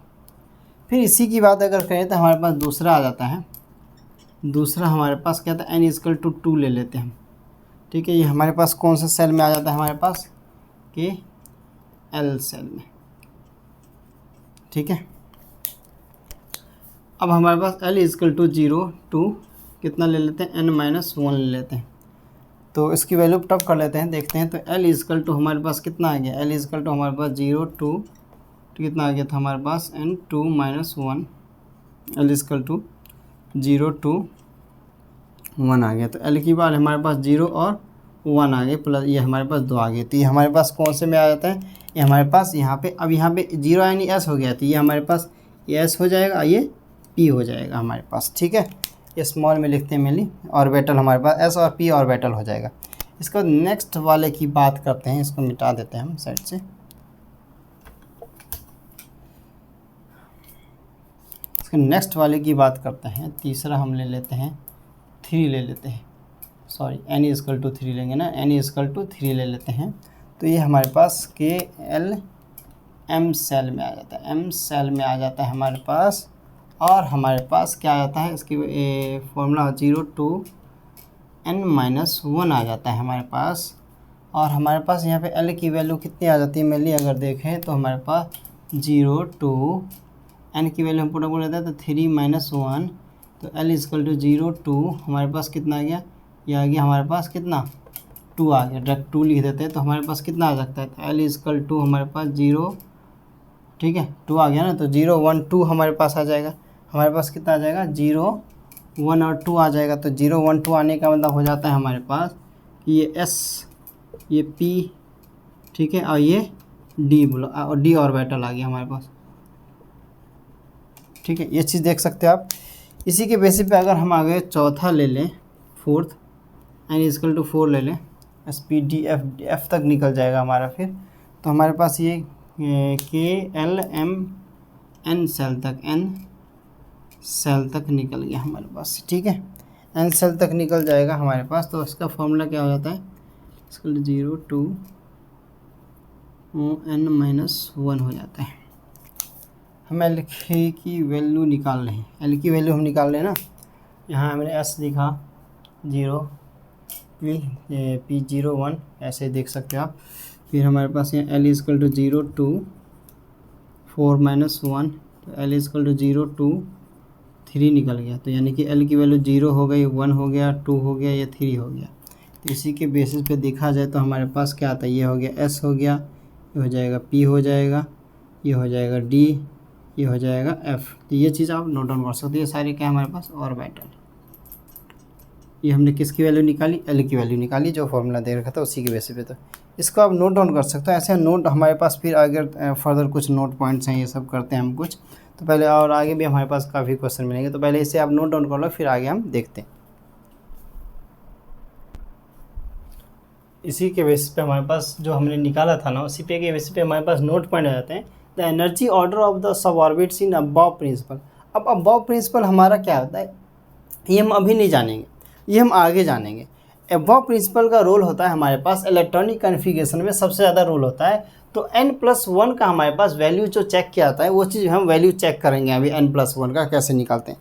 फिर इसी की बात अगर करें तो हमारे पास दूसरा आ जाता है। दूसरा हमारे पास क्या था, n = 2 ले लेते हैं, ठीक है। ये हमारे पास कौन सा सेल में आ जाता है, हमारे पास के L सेल में, ठीक है। अब हमारे पास L = 0 2 कितना ले लेते हैं, n-1 ले लेते हैं। तो इसकी वैल्यू पुटअप कर लेते हैं, देखते हैं। तो L = हमारे पास कितना आ गया, L = हमारे पास 0 2 कितना आ गया था हमारे पास n2-1, L = 0 2 1 आ गया। तो L की बार हमारे पास 0 और 1 आ गए, प्लस ये हमारे पास 2 आ गए। तो ये हमारे पास कौन से में आ जाता है, ये हमारे पास यहाँ पे, अब यहाँ पे 0 यानी S हो गया, तो ये हमारे पास ये S हो जाएगा, ये P हो जाएगा हमारे पास, ठीक है। ये स्मॉल में लिखते हैं मेनली, ऑर्बिटल हमारे पास S और P ऑर्बिटल हो जाएगा। इसको नेक्स्ट वाले की बात करते हैं, इसको मिटा देते हैं हम साइड से। इसके नेक्स्ट वाले की बात करते हैं, तीसरा हम ले लेते हैं 3 ले लेते हैं, सॉरी n = 3 लेंगे ना, n = 3 ले लेते हैं। तो ये हमारे पास के एल एम सेल में आ जाता है, एम सेल में आ जाता है हमारे पास। और हमारे पास क्या आ जाता है, इसकी फॉर्मूला 0 to n-1 आ जाता है हमारे पास। और हमारे पास यहाँ पे L की वैल्यू कितनी आ जाती है मेनली अगर देखें तो हमारे पास 0 to n की वैल्यू हम पूरा पूरा रहता है तो 3-1, तो L इजकल टू 0 to हमारे पास कितना आ गया, ये आ गया हमारे पास कितना 2 आ गया, डायरेक्ट 2 लिख देते हैं तो हमारे पास कितना आ सकता है, तो L इजकल टू हमारे पास 0, ठीक है 2 आ गया ना, तो 0 1 2 हमारे पास आ जाएगा। हमारे पास कितना आ जाएगा 0 1 और 2 आ जाएगा। तो 0 1 2 आने का मतलब हो जाता है हमारे पास ये S, ये P, ठीक है, और ये D बोलो, और D ऑर्बिटल आ गया हमारे पास, ठीक है। ये चीज़ देख सकते हो आप। इसी के बेसिस पे अगर हम आगे चौथा ले लें, फोर्थ, n इजकल टू 4 ले लें, S P D F तक निकल जाएगा हमारा फिर। तो हमारे पास ये के एल एम एन सेल तक, n सेल तक निकल गया हमारे पास, ठीक है, n सेल तक निकल जाएगा हमारे पास। तो इसका फॉर्मूला क्या हो जाता है, इसका 0 to n-1 हो जाता है। हम L की वैल्यू निकाल रहे हैं, L की वैल्यू हम निकाल रहे हैं ना, यहाँ हमने S लिखा 0 P0 1 ऐसे देख सकते हो आप। फिर हमारे पास यहाँ L इजकल टू 0 to 4-1, तो L इजकल टू 0 to 3 निकल गया। तो यानी कि L की वैल्यू 0 हो गई, 1 हो गया, 2 हो गया, या 3 हो गया। तो इसी के बेसिस पे देखा जाए तो हमारे पास क्या आता है, ये हो गया S हो गया, ये हो जाएगा P हो जाएगा, ये हो जाएगा D, ये हो जाएगा F। तो ये चीज़ आप नोट डाउन कर सकते हो। ये सारे क्या हमारे पास ऑर्बिटल। ये हमने किसकी वैल्यू निकाली, L की वैल्यू निकाली, जो फॉर्मूला दे रखा था उसी के बेसिस पे। तो इसको आप नोट डाउन कर सकते हो। ऐसे नोट हमारे पास फिर अगर फर्दर कुछ नोट पॉइंट्स हैं, ये सब करते हैं हम कुछ, तो पहले और आगे भी हमारे पास काफ़ी क्वेश्चन मिलेंगे। तो पहले इसे आप नोट डाउन कर लो, फिर आगे हम देखते हैं। इसी के बेसिस पे हमारे पास जो हमने निकाला था ना, उसी पे के बेसिस पे हमारे पास नोट पॉइंट आ जाते हैं। The energy order of the sub orbits in Aufbau principle. अब अबव प्रिंसिपल हमारा क्या होता है, ये हम अभी नहीं जानेंगे, ये हम आगे जानेंगे। अबव प्रिंसिपल का रोल होता है हमारे पास इलेक्ट्रॉनिक कॉन्फ़िगरेशन में सबसे ज़्यादा रोल होता है। तो n+1 का हमारे पास वैल्यू जो चेक किया जाता है, वो चीज़ हम वैल्यू चेक करेंगे अभी n+1 का कैसे निकालते हैं,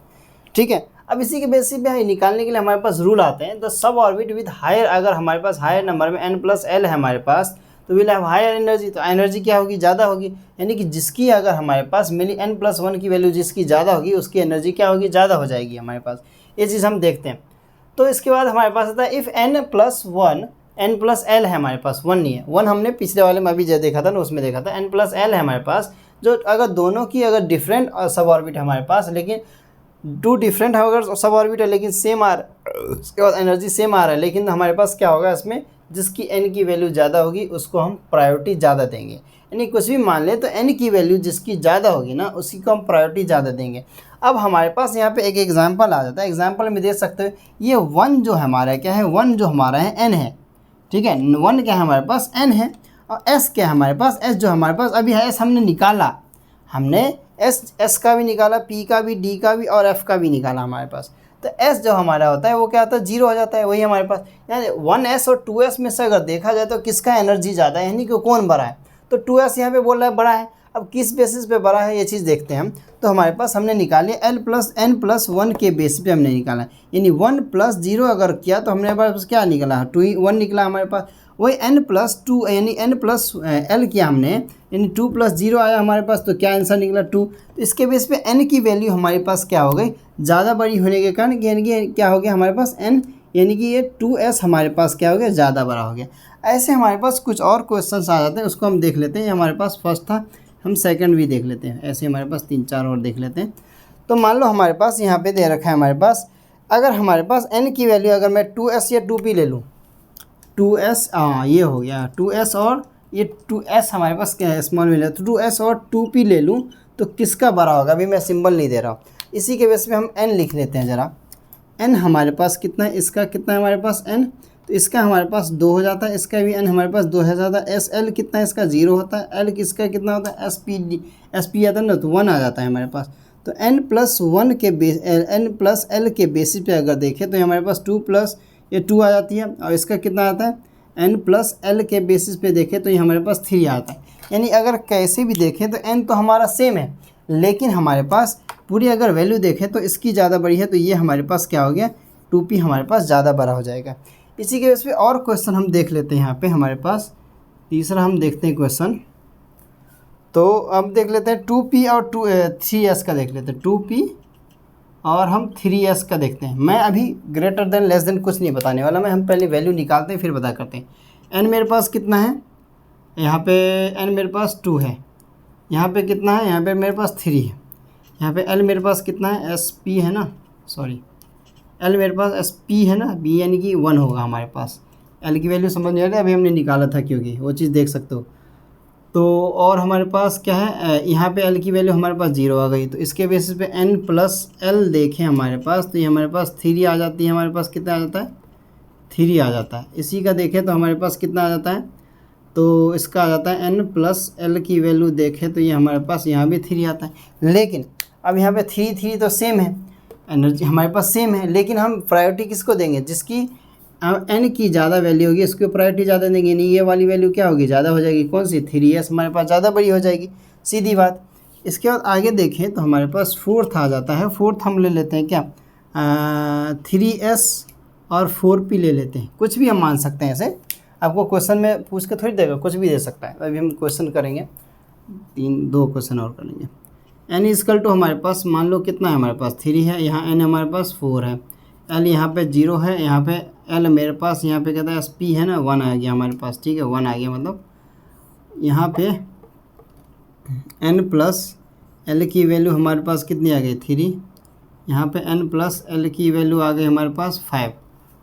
ठीक है। अब इसी के बेसिस पे निकालने के लिए हमारे पास रूल आते हैं। The sub orbit with higher, अगर हमारे पास हायर नंबर में n+l है हमारे पास, तो विल हैव हायर एनर्जी। तो एनर्जी क्या होगी, ज़्यादा होगी, यानी कि जिसकी अगर हमारे पास मिली n+1 की वैल्यू जिसकी ज़्यादा होगी, उसकी एनर्जी क्या होगी, ज़्यादा हो जाएगी हमारे पास। ये चीज़ हम देखते हैं। तो इसके बाद हमारे पास आता है इफ़ n+1, n+l है हमारे पास, 1 नहीं है, 1 हमने पिछले वाले में अभी जो देखा था ना, उसमें देखा था। n+l है हमारे पास, जो अगर दोनों की अगर डिफरेंट सब ऑर्बिट है हमारे पास, लेकिन 2 डिफरेंट है अगर सब ऑर्बिट है लेकिन सेम आ रहा है, उसके बाद एनर्जी सेम आ रहा है, लेकिन हमारे पास क्या होगा इसमें, जिसकी n की वैल्यू ज़्यादा होगी उसको हम प्रायोरिटी ज़्यादा देंगे। यानी कुछ भी मान ले तो n की वैल्यू जिसकी ज़्यादा होगी ना, उसी को हम प्रायोरिटी ज़्यादा देंगे। अब हमारे पास यहाँ पे एक एग्जांपल आ जाता है। एग्जांपल में देख सकते हो, ये 1 जो हमारा क्या है, 1 जो हमारा है n है, ठीक है, 1 क्या है हमारे पास, n है। और s क्या है हमारे पास, s जो हमारे पास अभी है, s हमने निकाला, हमने s का भी निकाला, p का भी, d का भी और f का भी निकाला हमारे पास। तो s जो हमारा होता है वो क्या होता है, 0 हो जाता है, वही हमारे पास। यानी 1s और 2s में से अगर देखा जाए तो किसका एनर्जी ज़्यादा है, यानी कि कौन बड़ा है, तो 2s यहाँ पे बोल रहा है बड़ा है। अब किस बेसिस पे बड़ा है ये चीज़ देखते हैं हम। तो हमारे पास हमने निकाले n+1 के बेसिस पे हमने निकाला, यानी 1+0 अगर किया तो हमने हमारे पास क्या निकला, 1 निकला हमारे पास। वही n+2 यानी n+l किया हमने, यानी 2+0 आया हमारे पास, तो क्या आंसर निकला 2। तो इसके बेस पे n की वैल्यू हमारे पास क्या हो गई, ज़्यादा बड़ी होने के कारण, यानी कि क्या हो गया हमारे पास n, यानी कि ये 2s हमारे पास क्या हो गया, ज़्यादा बड़ा हो गया। ऐसे हमारे पास कुछ और क्वेश्चंस आ जाते हैं, उसको हम देख लेते हैं। हमारे पास फर्स्ट था, हम सेकंड भी देख लेते हैं। ऐसे हमारे पास 3-4 और देख लेते हैं। तो मान लो हमारे पास यहाँ पे दे रखा है हमारे पास, अगर हमारे पास n की वैल्यू अगर मैं 2s या 2p ले लूँ, 2s, ये हो गया 2s, और ये 2s हमारे पास क्या है, स्मॉल में ले, तो 2s और 2p ले लूँ तो किसका बड़ा होगा, अभी मैं सिंबल नहीं दे रहा हूँ। इसी के बेस पे हम n लिख लेते हैं ज़रा। n हमारे पास कितना है, इसका कितना है हमारे पास n, तो इसका हमारे पास 2 हो जाता है, इसका भी n हमारे पास 2 हो जाता है। SL कितना है, इसका 0 होता है। L किसका कितना होता है, SP आता है ना, तो 1 आ जाता है हमारे पास। तो n+1 के n+l के बेसिस पे अगर देखें तो हमारे पास 2 प्लस ये 2 आ जाती है, और इसका कितना आता है, n प्लस एल के बेसिस पे देखें तो ये हमारे पास 3 आता है। यानी अगर कैसे भी देखें तो n तो हमारा सेम है, लेकिन हमारे पास पूरी अगर वैल्यू देखें तो इसकी ज़्यादा बड़ी है, तो ये हमारे पास क्या हो गया, 2p हमारे पास ज़्यादा बड़ा हो जाएगा। इसी के बेस पे और क्वेश्चन हम देख लेते हैं। यहाँ पे हमारे पास तीसरा हम देखते हैं क्वेश्चन। तो अब देख लेते हैं 2p और 3s का देख लेते हैं। 2p और हम 3s का देखते हैं। मैं अभी ग्रेटर देन लेस देन कुछ नहीं बताने वाला, मैं हम पहले वैल्यू निकालते हैं फिर बता करते हैं। n मेरे पास कितना है, यहाँ पे n मेरे पास 2 है, यहाँ पे कितना है, यहाँ पे मेरे पास 3 है, यहाँ पे l मेरे पास कितना है, sp है ना, सॉरी l मेरे पास sp है ना, b यानी कि 1 होगा हमारे पास। l की वैल्यू समझ नहीं आ रही, अभी हमने निकाला था क्योंकि वो चीज़ देख सकते हो। तो और हमारे पास क्या है, यहाँ पे l की वैल्यू हमारे पास 0 आ गई, तो इसके बेसिस पे n प्लस l देखें हमारे पास, तो ये हमारे पास 3 आ जाती है। हमारे पास कितना आ जाता है, 3 आ जाता है। इसी का देखें तो हमारे पास कितना आ जाता है, तो इसका आ जाता है n प्लस l की वैल्यू देखें तो ये हमारे पास यहाँ भी 3 आता है। लेकिन अब यहाँ पे 3 तो सेम है, एनर्जी हमारे पास सेम है, लेकिन हम प्रायोरिटी किसको देंगे, जिसकी n की ज़्यादा वैल्यू होगी उसको प्रायोरिटी ज़्यादा देंगे। नहीं, ये वाली वैल्यू क्या होगी, ज़्यादा हो जाएगी। कौन सी, 3s हमारे पास ज़्यादा बड़ी हो जाएगी, सीधी बात। इसके बाद आगे देखें तो हमारे पास 4th आ जाता है। 4th हम ले लेते हैं क्या, 3s और 4p ले लेते हैं। कुछ भी हम मान सकते हैं ऐसे, आपको क्वेश्चन में पूछ के थोड़ी देगा, कुछ भी दे सकता है। अभी हम क्वेश्चन करेंगे, 2 क्वेश्चन और करेंगे। n इक्वल टू हमारे पास मान लो कितना है, हमारे पास 3 है, यहाँ n हमारे पास 4 है, l यहाँ पे 0 है, यहाँ पे l मेरे पास यहाँ पे कहता है sp है ना, 1 आ गया हमारे पास, ठीक है 1 आ गया। मतलब यहाँ पे n प्लस l की वैल्यू हमारे पास कितनी आ गई, 3, यहाँ पे n प्लस l की वैल्यू आ गई हमारे पास 5।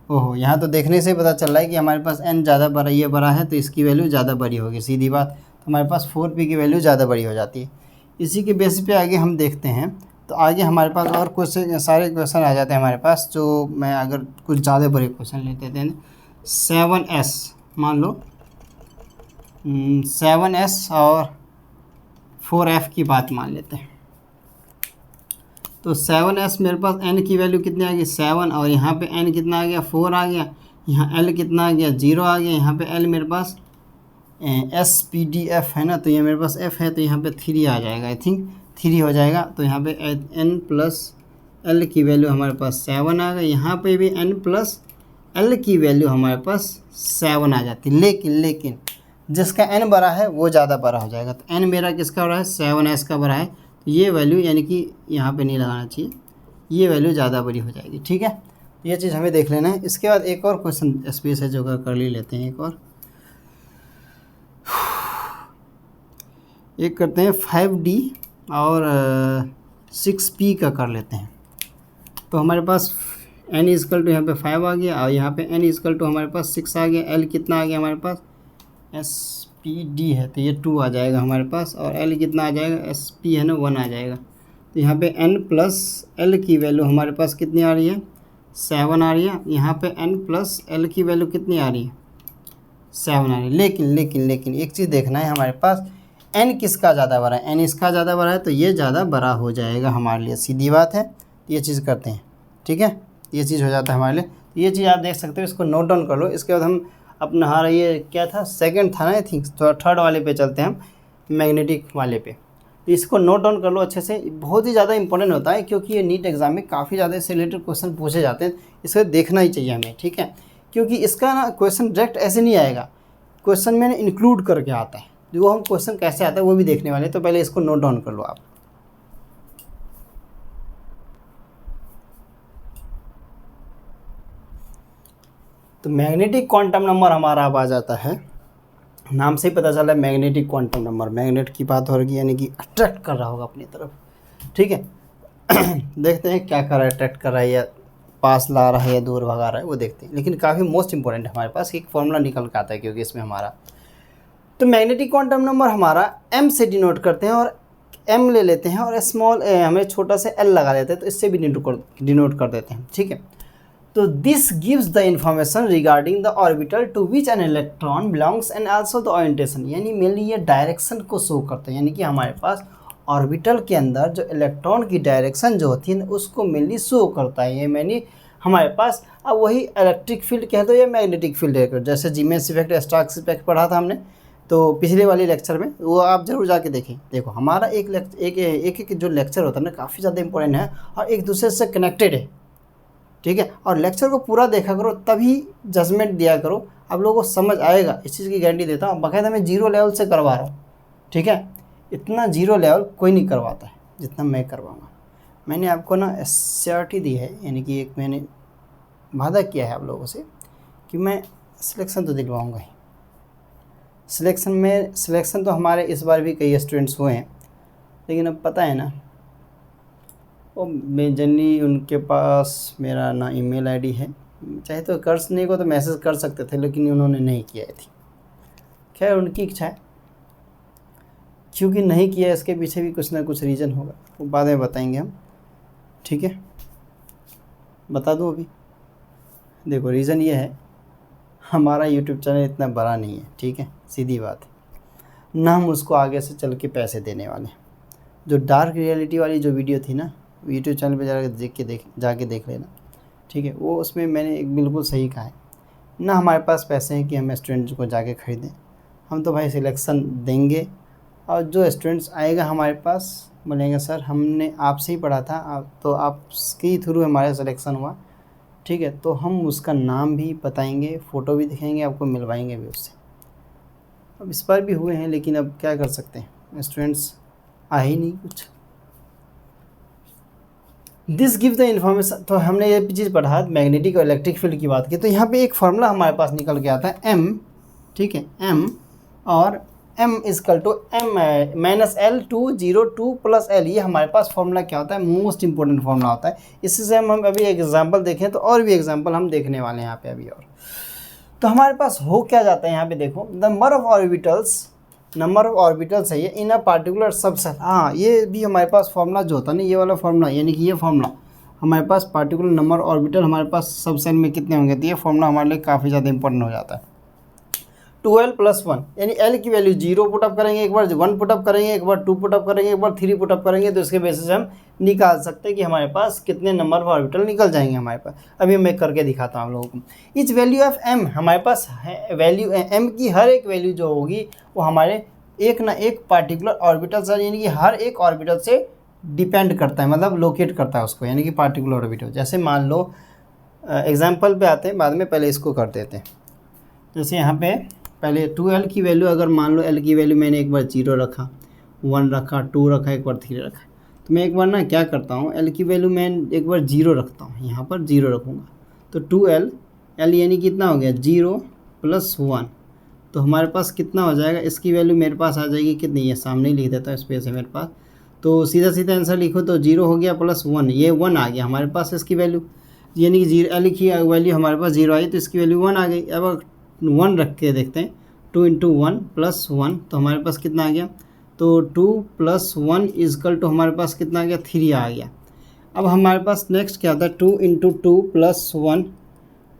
ओहो, यहाँ तो देखने से पता चल रहा है कि हमारे पास n ज़्यादा बड़ा, ये बड़ा है तो इसकी वैल्यू ज़्यादा बड़ी होगी, सीधी बात। तो हमारे पास 4p की वैल्यू ज़्यादा बड़ी हो जाती है। इसी के बेसिस पे आगे हम देखते हैं। तो आगे हमारे पास और क्वेश्चन, सारे क्वेश्चन आ जाते हैं हमारे पास। जो मैं अगर कुछ ज़्यादा बड़े क्वेश्चन लेते थे, 7s मान लो, 7s और 4f की बात मान लेते हैं। तो 7s मेरे पास n की वैल्यू कितनी आ गई, 7, और यहाँ पे n कितना आ गया, 4 आ गया, यहाँ l कितना आ गया, 0 आ गया, यहाँ पे l मेरे पास SPDF है ना, तो ये मेरे पास f है, तो यहाँ पे 3 आ जाएगा, आई थिंक 3 हो जाएगा। तो यहाँ पे n प्लस l की वैल्यू हमारे पास 7 आ गई, यहाँ पे भी n प्लस l की वैल्यू हमारे पास 7 आ जाती। लेकिन जिसका n बड़ा है वो ज़्यादा बड़ा हो जाएगा। तो n मेरा किसका बड़ा है, 7s का बड़ा है, तो ये वैल्यू यानी कि यहाँ पे नहीं लगाना चाहिए, ये वैल्यू ज़्यादा बड़ी हो जाएगी, ठीक है। ये चीज़ हमें देख लेना है। इसके बाद एक और क्वेश्चन स्पेस है जो कर ही लेते हैं, एक करते हैं 5D और 6p का कर लेते हैं। तो हमारे पास n इक्वल टू यहाँ पे 5 आ गया, और यहाँ पे n इक्वल टू हमारे पास 6 आ गया, l कितना आ गया हमारे पास, SPD है तो ये 2 आ जाएगा हमारे पास, और l कितना आ जाएगा, sp है ना, 1 आ जाएगा। तो यहाँ पे n प्लस l की वैल्यू हमारे पास कितनी आ रही है, 7 आ रही है। यहाँ पे n प्लस l की वैल्यू कितनी आ रही है, 7 आ रही है। लेकिन एक चीज़ देखना है, हमारे पास n किसका ज़्यादा बड़ा है, n इसका ज़्यादा बड़ा है, तो ये ज़्यादा बड़ा हो जाएगा हमारे लिए, सीधी बात है। ये चीज़ करते हैं, ठीक है, ये चीज़ हो जाता है हमारे लिए। ये चीज़ आप देख सकते हो, इसको नोट डाउन कर लो। इसके बाद हम अपना हमारा ये क्या था, सेकंड था ना आई थिंक, तो थर्ड वाले पे चलते हैं हम, मैग्नेटिक वाले पे। तो इसको नोट डाउन कर लो अच्छे से, बहुत ही ज़्यादा इंपॉर्टेंट होता है, क्योंकि ये नीट एग्जाम में काफ़ी ज़्यादा इससे रिलेटेड क्वेश्चन पूछे जाते हैं। इसे देखना ही चाहिए हमें, ठीक है, क्योंकि इसका ना क्वेश्चन डायरेक्ट ऐसे नहीं आएगा, क्वेश्चन में इंक्लूड करके आता है। जो हम क्वेश्चन कैसे आता है वो भी देखने वाले, तो पहले इसको नोट डाउन कर लो आप। तो मैग्नेटिक क्वांटम नंबर हमारा अब आ जाता है, नाम से ही पता चला है मैग्नेटिक क्वांटम नंबर, मैग्नेट की बात हो रही है, यानी कि अट्रैक्ट कर रहा होगा अपनी तरफ, ठीक है। देखते हैं क्या कर रहा है, अट्रैक्ट कर रहा है या पास ला रहा है या दूर भगा रहा है, वो देखते हैं। लेकिन काफ़ी मोस्ट इंपॉर्टेंट है हमारे पास, एक फॉर्मूला निकल के आता है क्योंकि इसमें हमारा, तो मैग्नेटिक क्वांटम नंबर हमारा m से डिनोट करते हैं, और m ले लेते हैं, और स्मॉल हमें छोटा से l लगा देते हैं, तो इससे भी डिनोट कर देते हैं, ठीक है। तो this gives the information regarding the orbital to which an electron belongs and also the orientation, यानी मेनली ये डायरेक्शन को शो करते हैं, यानी कि हमारे पास ऑर्बिटल के अंदर जो इलेक्ट्रॉन की डायरेक्शन जो होती है उसको मेनली शो करता है। ये मैंने हमारे पास अब वही इलेक्ट्रिक फील्ड कह दो या मैग्नेटिक फील्ड है, जैसे जीमेंस इफेक्ट, स्टोक्स इफेक्ट पढ़ा था हमने तो पिछले वाली लेक्चर में, वो आप जरूर जाके देखें। देखो हमारा एक जो लेक्चर होता है ना काफ़ी ज़्यादा इंपॉर्टेंट है और एक दूसरे से कनेक्टेड है, ठीक है। और लेक्चर को पूरा देखा करो तभी जजमेंट दिया करो, आप लोगों को समझ आएगा, इस चीज़ की गारंटी देता हूँ। बाकायदा मैं 0 लेवल से करवा रहा हूँ, ठीक है। इतना 0 लेवल कोई नहीं करवाता है जितना मैं करवाऊँगा। मैंने आपको ना एससीईआरटी दी है, यानी कि एक मैंने वादा किया है आप लोगों से कि मैं सिलेक्शन तो दिलवाऊँगा ही। सिलेक्शन तो हमारे इस बार भी कई स्टूडेंट्स हुए हैं, लेकिन अब पता है ना वो जनरली उनके पास मेरा ना ईमेल आईडी है, चाहे तो करने को तो मैसेज कर सकते थे लेकिन उन्होंने नहीं किया थी। खैर उनकी इच्छा है, क्योंकि नहीं किया इसके पीछे भी कुछ ना कुछ रीज़न होगा, वो बाद में बताएंगे हम, ठीक है। बता दूं अभी, देखो रीज़न ये है हमारा यूट्यूब चैनल इतना बड़ा नहीं है, ठीक है, सीधी बात है ना। हम उसको आगे से चल के पैसे देने वाले हैं। जो डार्क रियलिटी वाली जो वीडियो थी ना, यूट्यूब चैनल पे जाके देख लेना, ठीक है। वो उसमें मैंने एक बिल्कुल सही कहा है ना, हमारे पास पैसे हैं कि हम स्टूडेंट्स को जाके ख़रीदें। हम तो भाई सिलेक्शन देंगे और जो स्टूडेंट्स आएगा हमारे पास बोलेंगे सर हमने आपसे ही पढ़ा था, आप तो आपके थ्रू हमारा सिलेक्शन हुआ, ठीक है। तो हम उसका नाम भी बताएंगे, फ़ोटो भी दिखाएंगे, आपको मिलवाएंगे भी उससे। अब इस बार भी हुए हैं लेकिन अब क्या कर सकते हैं, स्टूडेंट्स आ ही नहीं कुछ। दिस गिव द इन्फॉर्मेशन, तो हमने ये चीज़ पढ़ा मैग्नेटिक और इलेक्ट्रिक फील्ड की बात की, तो यहाँ पे एक फार्मूला हमारे पास निकल के आता है m, ठीक है, m और m equal to m minus L 2 0 2 plus L। ये हमारे पास फार्मूला क्या होता है, मोस्ट इंपॉर्टेंट फार्मूला होता है। इससे हम अभी एग्जांपल देखें तो और भी एग्जांपल हम देखने वाले हैं यहाँ पे अभी। और तो हमारे पास हो क्या जाता है यहाँ पे, देखो नंबर ऑफ ऑर्बिटल्स है ये इन अ पार्टिकुलर सबसेट। हाँ ये भी हमारे पास फार्मूला जो होता है ना, ये वाला फार्मूला, यानी कि ये फार्मूला हमारे पास पार्टिकुलर नंबर ऑर्बिटल हमारे पास सबसेट में कितने होंगे, तो ये फार्मूला हमारे लिए काफ़ी ज़्यादा इंपॉर्टेंट हो जाता है। 12 + 1 यानी L की वैल्यू 0 पुटअप करेंगे, एक बार 1 पुटअप करेंगे, एक बार 2 पुटअप करेंगे, एक बार 3 पुटअप करेंगे, तो इसके बेसिस से हम निकाल सकते हैं कि हमारे पास कितने नंबर ऑफ ऑर्बिटल निकल जाएंगे हमारे पास। अभी मैं करके दिखाता हूँ आप लोगों को। इच वैल्यू ऑफ m, हमारे पास वैल्यू m की हर एक वैल्यू जो होगी वो हमारे एक ना एक पार्टिकुलर ऑर्बिटल से, यानी कि हर एक ऑर्बिटल से डिपेंड करता है, मतलब लोकेट करता है उसको, यानी कि पार्टिकुलर ऑर्बिटल। जैसे मान लो एग्जाम्पल पे आते हैं बाद में, पहले इसको कर देते हैं। जैसे यहाँ पे पहले 2L की वैल्यू, अगर मान लो L की वैल्यू मैंने एक बार 0 रखा, 1 रखा, 2 रखा, एक बार 3 रखा, तो मैं एक बार ना क्या करता हूँ, L की वैल्यू मैं एक बार 0 रखता हूँ, यहाँ पर 0 रखूँगा, तो 2L L यानी कितना हो गया 0 + 1, तो हमारे पास कितना हो जाएगा, इसकी वैल्यू मेरे पास आ जाएगी कितनी, ये सामने ही लिख देता हूँ, स्पेस है मेरे पास, तो सीधा सीधा आंसर लिखो तो 0 हो गया + 1, ये 1 आ गया हमारे पास इसकी वैल्यू, यानी कि L की वैल्यू हमारे पास 0 आई तो इसकी वैल्यू 1 आ गई। अब 1 रख के देखते हैं, 2 × 1 + 1, तो हमारे पास कितना आ गया, तो 2 + 1 इजकल टू हमारे पास कितना आ गया, 3 आ गया। अब हमारे पास नेक्स्ट क्या होता है, 2 × 2 + 1,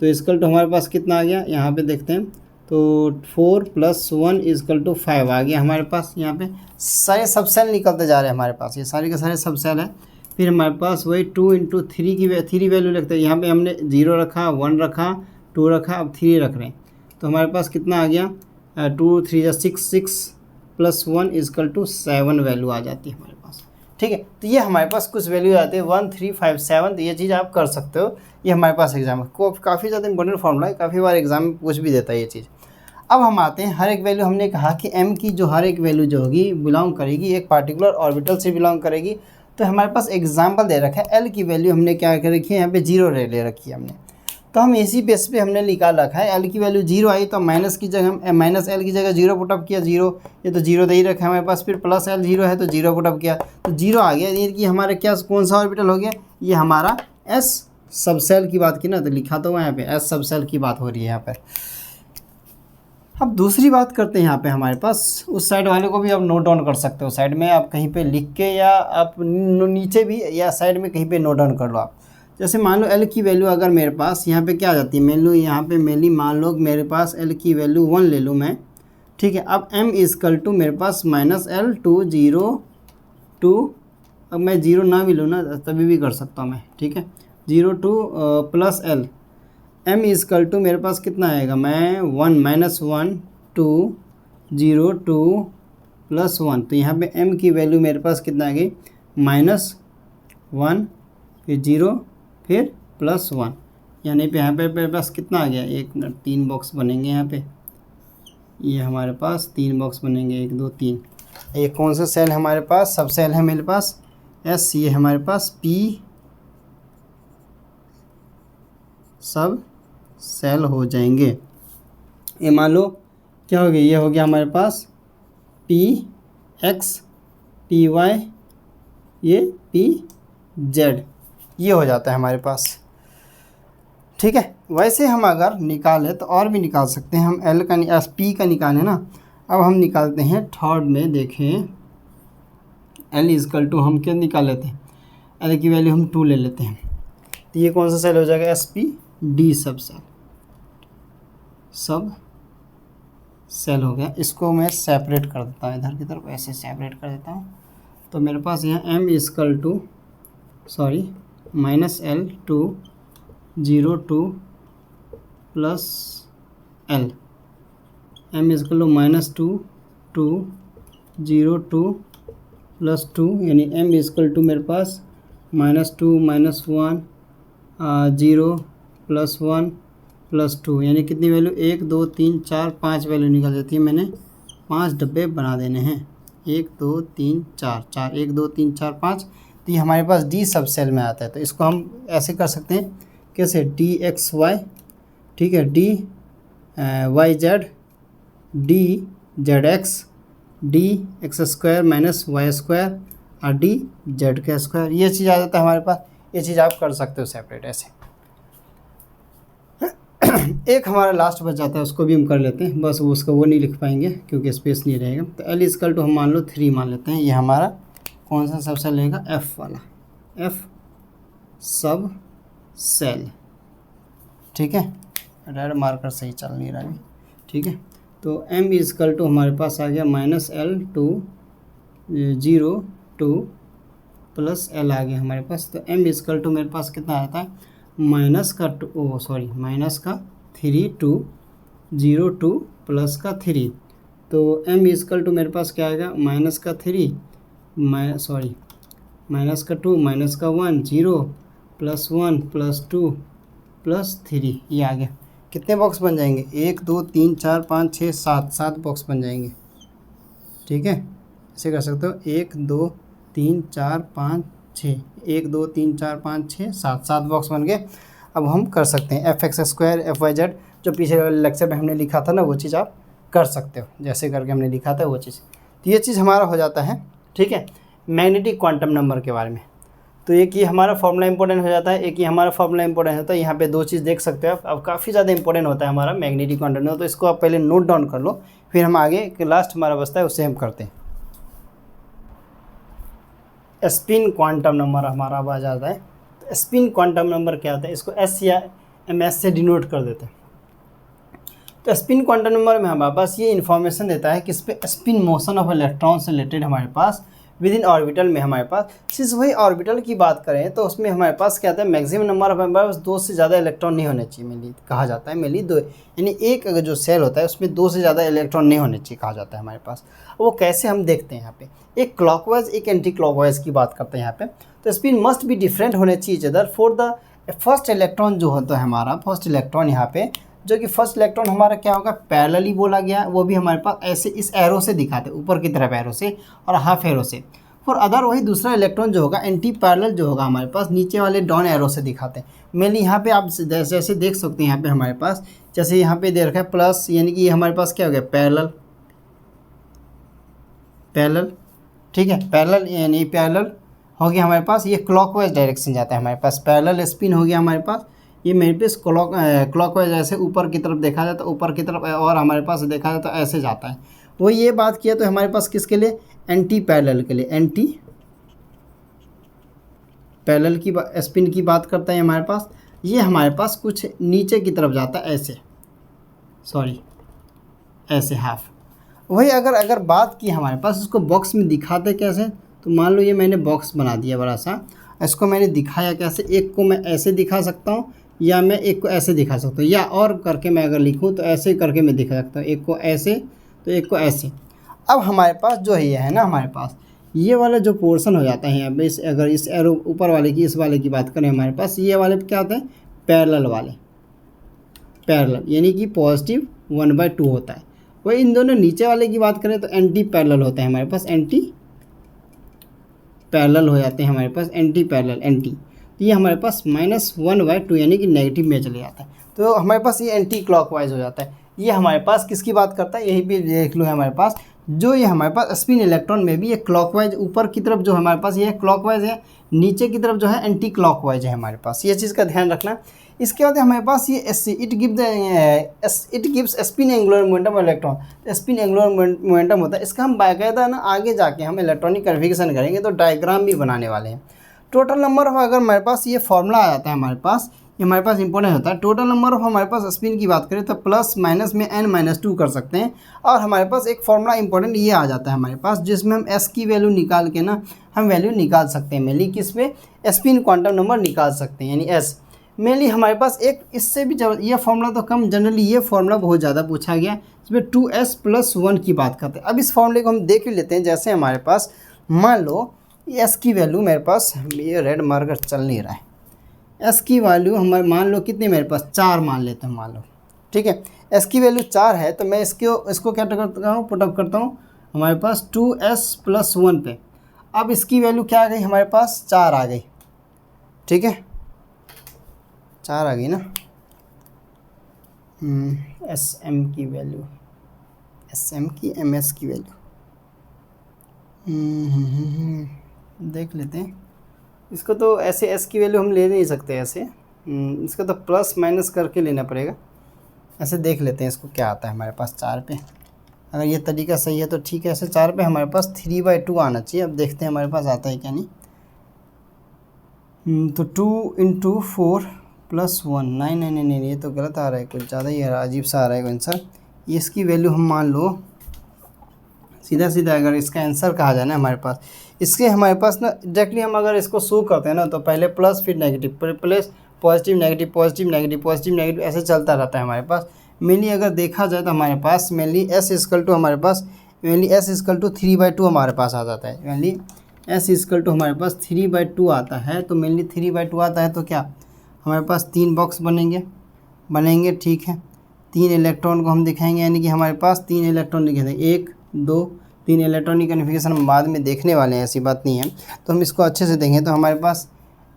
तो इजकल टू हमारे पास कितना आ गया, यहाँ पे देखते हैं, तो 4 + 1 इजकल टू 5 आ गया हमारे पास। यहाँ पे सारे सब सेल निकलते जा रहे हैं हमारे पास, ये सारे के सारे सब सेल हैं। फिर हमारे पास वही 2 × 3 की 3 वैल्यू लगता है, यहाँ पे हमने 0 रखा, 1 रखा, 2 रखा, अब 3 रख रहे हैं, तो हमारे पास कितना आ गया, 2 × 3 = 6, 6 + 1 इजकल टू 7 वैल्यू आ जाती है हमारे पास, ठीक है। तो ये हमारे पास कुछ वैल्यू आती है 1 3 5 7, तो ये चीज़ आप कर सकते हो, ये हमारे पास एग्जाम को काफ़ी ज़्यादा इंपॉर्टेंट फॉर्मूला है, काफ़ी बार एग्जाम में पूछ भी देता है ये चीज़। अब हम आते हैं हर एक वैल्यू, हमने कहा कि m की जो हर एक वैल्यू जो होगी बिलोंग करेगी एक पार्टिकुलर ऑर्बिटल से बिलोंग करेगी। तो हमारे पास एग्जाम्पल दे रखा है, L की वैल्यू हमने क्या कर रखी है, यहाँ पे 0 ले रखी है हमने, तो हम इसी बेस पे हमने निकाल रखा है। L की वैल्यू 0 आई तो माइनस की जगह माइनस L की जगह 0 पुटअप किया, 0 ये तो 0 दे ही रखा है हमारे पास, फिर प्लस L 0 है तो 0 पुटअप किया तो 0 आ गया। ये कि हमारे क्या कौन सा ऑर्बिटल हो गया, ये हमारा S सब सेल की बात की ना, तो लिखा तो हुआ यहाँ पे S सब सेल की बात हो रही है यहाँ पर। अब दूसरी बात करते हैं, यहाँ पे हमारे पास उस साइड वाले को भी आप नोट डाउन कर सकते हो, साइड में आप कहीं पे लिख के, या आप नीचे भी या साइड में कहीं पे नोट डाउन कर लो आप। जैसे मान लो L की वैल्यू अगर मेरे पास यहाँ पे क्या आ जाती है, मान लो यहाँ पे मान लो मेरे पास L की वैल्यू 1 ले लूँ मैं, ठीक है। अब m इजकल टू मेरे पास -L 2 0 2, अब मैं 0 ना भी लूँ ना तभी भी कर सकता हूँ मैं, ठीक है, 02 plus L, m equal to मेरे पास कितना आएगा, मैं 1 -1 2 0 2 प्लस 1, तो यहाँ पे m की वैल्यू मेरे पास कितना आ गई, -1 फिर 0 फिर +1, यानी पे यहाँ पे मेरे पास कितना आ गया, 1 मिनट 3 बॉक्स बनेंगे यहाँ पे, ये हमारे पास 3 बॉक्स बनेंगे, 1 2 3। ये कौन सा सेल हमारे पास, सब सेल है मेरे पास S, ये हमारे पास P सब सेल हो जाएंगे। ये मान लो क्या हो गया, ये हो गया हमारे पास PX PY ये PZ, ये हो जाता है हमारे पास, ठीक है। वैसे हम अगर निकालें तो और भी निकाल सकते हैं, हम L का P का निकालें ना। अब हम निकालते हैं थर्ड में, देखें L इजकल टू हम क्या निकाल लेते हैं, L की वैल्यू हम 2 ले लेते हैं, तो ये कौन सा सेल हो जाएगा, SPD सब सेल हो गया। इसको मैं सेपरेट कर देता हूँ इधर की तरफ, ऐसे सेपरेट कर देता हूँ, तो मेरे पास यहाँ m equal to -L 2 0 2 plus L, m equal to -2 2 0 2 plus 2, यानी m इजकल टू मेरे पास -2 -1 0 +1 +2, यानी कितनी वैल्यू, 1 2 3 4 5 वैल्यू निकल जाती है। मैंने 5 डब्बे बना देने हैं, 1 2 3 4 4 1 2 3 4 5, तो ये हमारे पास D सब सेल में आता है। तो इसको हम ऐसे कर सकते हैं, कैसे, DXY, ठीक है, DYZ DZX DX² - Y² और DZ², ये चीज़ आ जाता है हमारे पास। ये चीज़ आप कर सकते हो सेपरेट ऐसे। एक हमारा लास्ट बच जाता है, उसको भी हम कर लेते हैं, बस उसको वो नहीं लिख पाएंगे क्योंकि स्पेस नहीं रहेगा। तो L इजकल टू हम मान लो 3 मान लेते हैं, ये हमारा कौन सा सब सेल रहेगा, F वाला, F सब सेल, ठीक है। रेड मार्कर सही चल नहीं रहा है, ठीक है। तो M इजकल टू हमारे पास आ गया -L 2 0 2 प्लस L आ गया हमारे पास। तो M इजकल टू मेरे पास कितना आता है, -3 2 0 2 प्लस का 3, तो M इजकल टू मेरे पास क्या आएगा, -3 -2 -1 0 +1 +2 +3, ये आ गया। कितने बॉक्स बन जाएंगे, 1 2 3 4 5 6 7 बॉक्स बन जाएंगे, ठीक है। ऐसे कर सकते हो, 1 2 3 4 5 6 1 2 3 4 5 6 7 बॉक्स बन गए। अब हम कर सकते हैं FX² FYZ, जो पिछले वाले लेक्चर में हमने लिखा था ना, वो चीज़ आप कर सकते हो, जैसे करके हमने लिखा था वो चीज़। तो ये चीज़ हमारा हो जाता है, ठीक है, मैग्नेटिक क्वांटम नंबर के बारे में। तो एक ये हमारा फॉर्मूला इंपॉर्टेंट हो जाता है, एक ये हमारा फॉर्मूला इंपॉर्टेंट होता है। यहाँ पे 2 चीज़ देख सकते हो आप। अब काफ़ी ज़्यादा इंपॉर्टेंट होता है हमारा मैग्नेटिक क्वांटम नंबर, तो इसको आप पहले नोट डाउन कर लो, फिर हम आगे लास्ट हमारा बचता है उससे हम करते हैं। स्पिन क्वांटम नंबर हमारा आ जाता है। तो स्पिन क्वांटम नंबर क्या होता है, इसको S या MS से डिनोट कर देते हैं। तो स्पिन क्वांटम नंबर में हमारे पास ये इन्फॉर्मेशन देता है कि इस पर स्पिन मोशन ऑफ इलेक्ट्रॉन से रिलेटेड हमारे पास विद इन ऑर्बिटल में हमारे पास, सिर्फ वही ऑर्बिटल की बात करें तो उसमें हमारे पास क्या आता है, मैक्सिमम नंबर ऑफ हमारे पास 2 से ज़्यादा इलेक्ट्रॉन नहीं होने चाहिए, मेनली कहा जाता है, मेनली 2, यानी एक अगर जो सेल होता है उसमें 2 से ज़्यादा इलेक्ट्रॉन नहीं होने चाहिए कहा जाता है हमारे पास। वो कैसे हम देखते हैं यहाँ पे, एक क्लॉकवाइज एक एंटी क्लॉकवाइज की बात करते हैं यहाँ पे। तो स्पिन मस्ट बी डिफरेंट होने चाहिए other for the first electron जो होता है हमारा, फर्स्ट इलेक्ट्रॉन यहाँ पे, जो कि फर्स्ट इलेक्ट्रॉन हमारा क्या होगा, पैरेलली बोला गया, वो भी हमारे पास ऐसे इस एरो से दिखाते हैं, ऊपर की तरफ एरो से और हाफ एरो से। फॉर अदर वही दूसरा इलेक्ट्रॉन जो होगा एंटी पैरेलल जो होगा हमारे पास, नीचे वाले डाउन एरो से दिखाते हैं। मेनली यहाँ पे आप जैसे देख सकते हैं, यहाँ पे हमारे पास जैसे यहाँ पे दे रखा है प्लस, यानी कि ये हमारे पास क्या हो गया, पैरेलल, ठीक है, पैरेलल यानी पैरेलल हो गया हमारे पास, ये क्लॉकवाइज डायरेक्शन जाता है हमारे पास, पैरेलल स्पिन हो गया हमारे पास। ये मेरे पास क्लॉकवाइज ऐसे ऊपर की तरफ देखा जाए तो ऊपर की तरफ, और हमारे पास देखा जाए तो ऐसे जाता है। वो ये बात किया तो हमारे पास किसके लिए, एंटी पैरेलल के लिए, एंटी पैरेलल की स्पिन की बात करता है हमारे पास। ये हमारे पास कुछ नीचे की तरफ जाता है ऐसे, ऐसे हाफ। वही अगर बात की हमारे पास, उसको बॉक्स में दिखाते कैसे, तो मान लो ये मैंने बॉक्स बना दिया बड़ा सा, इसको मैंने दिखाया कैसे, एक को मैं ऐसे दिखा सकता हूँ या मैं एक को ऐसे दिखा सकता हूँ, या और करके मैं अगर लिखूँ तो ऐसे करके मैं दिखा सकता हूँ, एक को ऐसे तो एक को ऐसे। अब हमारे पास जो है ना, हमारे पास ये वाला जो पोर्शन हो जाता है यहाँ पे, अगर इस एरो ऊपर वाले की, इस वाले की बात करें, हमारे पास ये वाले क्या होते हैं, पैरेलल वाले, पैरेलल यानी कि पॉजिटिव 1/2 होता है। वही इन दोनों नीचे वाले की बात करें तो एंटी पैरेलल होता है हमारे पास, एंटी पैरेलल हो जाते हैं हमारे पास, एंटी पैरेलल, एंटी। तो ये हमारे पास -1/2 यानी कि नेगेटिव में चले जाता है। तो हमारे पास ये एंटी क्लॉकवाइज हो जाता है। ये हमारे पास किसकी बात करता है, यही भी देख लो, है हमारे पास जो ये हमारे पास स्पिन इलेक्ट्रॉन में भी ये क्लॉकवाइज, ऊपर की तरफ जो हमारे पास ये क्लॉकवाइज है, नीचे की तरफ जो है एंटी क्लॉकवाइज है हमारे पास, ये चीज़ का ध्यान रखना। इसके बाद हमारे पास ये it gives spin angular momentum electron, spin angular momentum होता है। इसका हम बाकायदा ना आगे जाके हम इलेक्ट्रॉनिक कन्फिगरेशन करेंगे तो डायग्राम भी बनाने वाले हैं। टोटल नंबर ऑफ, अगर हमारे पास ये फॉर्मूला आ जाता है हमारे पास, ये हमारे पास इंपॉर्टेंट होता है। टोटल नंबर ऑफ हमारे पास स्पिन की बात करें तो प्लस माइनस में n-2 कर सकते हैं। और हमारे पास एक फॉर्मूला इंपॉर्टेंट ये आ जाता है हमारे पास, जिसमें हम s की वैल्यू निकाल के ना हम वैल्यू निकाल सकते हैं, मेनली किस पे, स्पिन क्वांटम नंबर निकाल सकते हैं, यानी s। मेनली हमारे पास एक इससे भी जब ये फॉर्मूला तो कम, जनरली ये फॉर्मूला बहुत ज़्यादा पूछा गया, इसमें 2s+1 की बात करते हैं। अब इस फॉर्मूले को हम देख ही लेते हैं। जैसे हमारे पास मान लो s की वैल्यू मेरे पास, ये रेड मार्कर चल नहीं रहा है, s की वैल्यू हमारे मान लो कितनी, मेरे पास 4 मान लेते हैं मान लो, ठीक है। s की वैल्यू 4 है तो मैं इसको क्या करता हूँ, पुटअप करता हूँ हमारे पास 2s+1 पे। अब इसकी वैल्यू क्या आ गई हमारे पास, 4 आ गई, ठीक है, 4 आ गई ना। sm की वैल्यू, sm की ms की वैल्यू देख लेते हैं। इसको तो ऐसे s की वैल्यू हम ले नहीं सकते ऐसे, इसको तो प्लस माइनस करके लेना पड़ेगा। ऐसे देख लेते हैं इसको क्या आता है हमारे पास 4 पे। अगर ये तरीका सही है तो ठीक है, ऐसे 4 पे हमारे पास 3/2 आना चाहिए। अब देखते हैं हमारे पास आता है क्या नहीं। तो 2 × 4 + 1, नहीं, ये तो गलत आ रहा है, कुछ ज़्यादा ही अजीब सा आ रहा है आंसर। इसकी वैल्यू हम मान लो सीधा अगर इसका आंसर कहा जाए ना हमारे पास, इसके हमारे पास ना डायरेक्टली हम अगर इसको शो करते हैं ना तो पहले प्लस फिर negative, plus positive negative, positive negative, positive negative, ऐसे चलता रहता है हमारे पास। मेनली अगर देखा जाए तो हमारे पास मेनली s = 3/2 हमारे पास आ जाता है। मेनली s = हमारे पास 3/2 आता है। तो मेनली 3/2 आता है तो क्या हमारे पास 3 बॉक्स बनेंगे, ठीक है। 3 इलेक्ट्रॉन को हम दिखाएंगे, यानी कि हमारे पास 3 इलेक्ट्रॉन लिखे थे, 1 2 3 इलेक्ट्रॉनिक कन्फिगरेशन हम बाद में देखने वाले हैं, ऐसी बात नहीं है। तो हम इसको अच्छे से देखें तो हमारे पास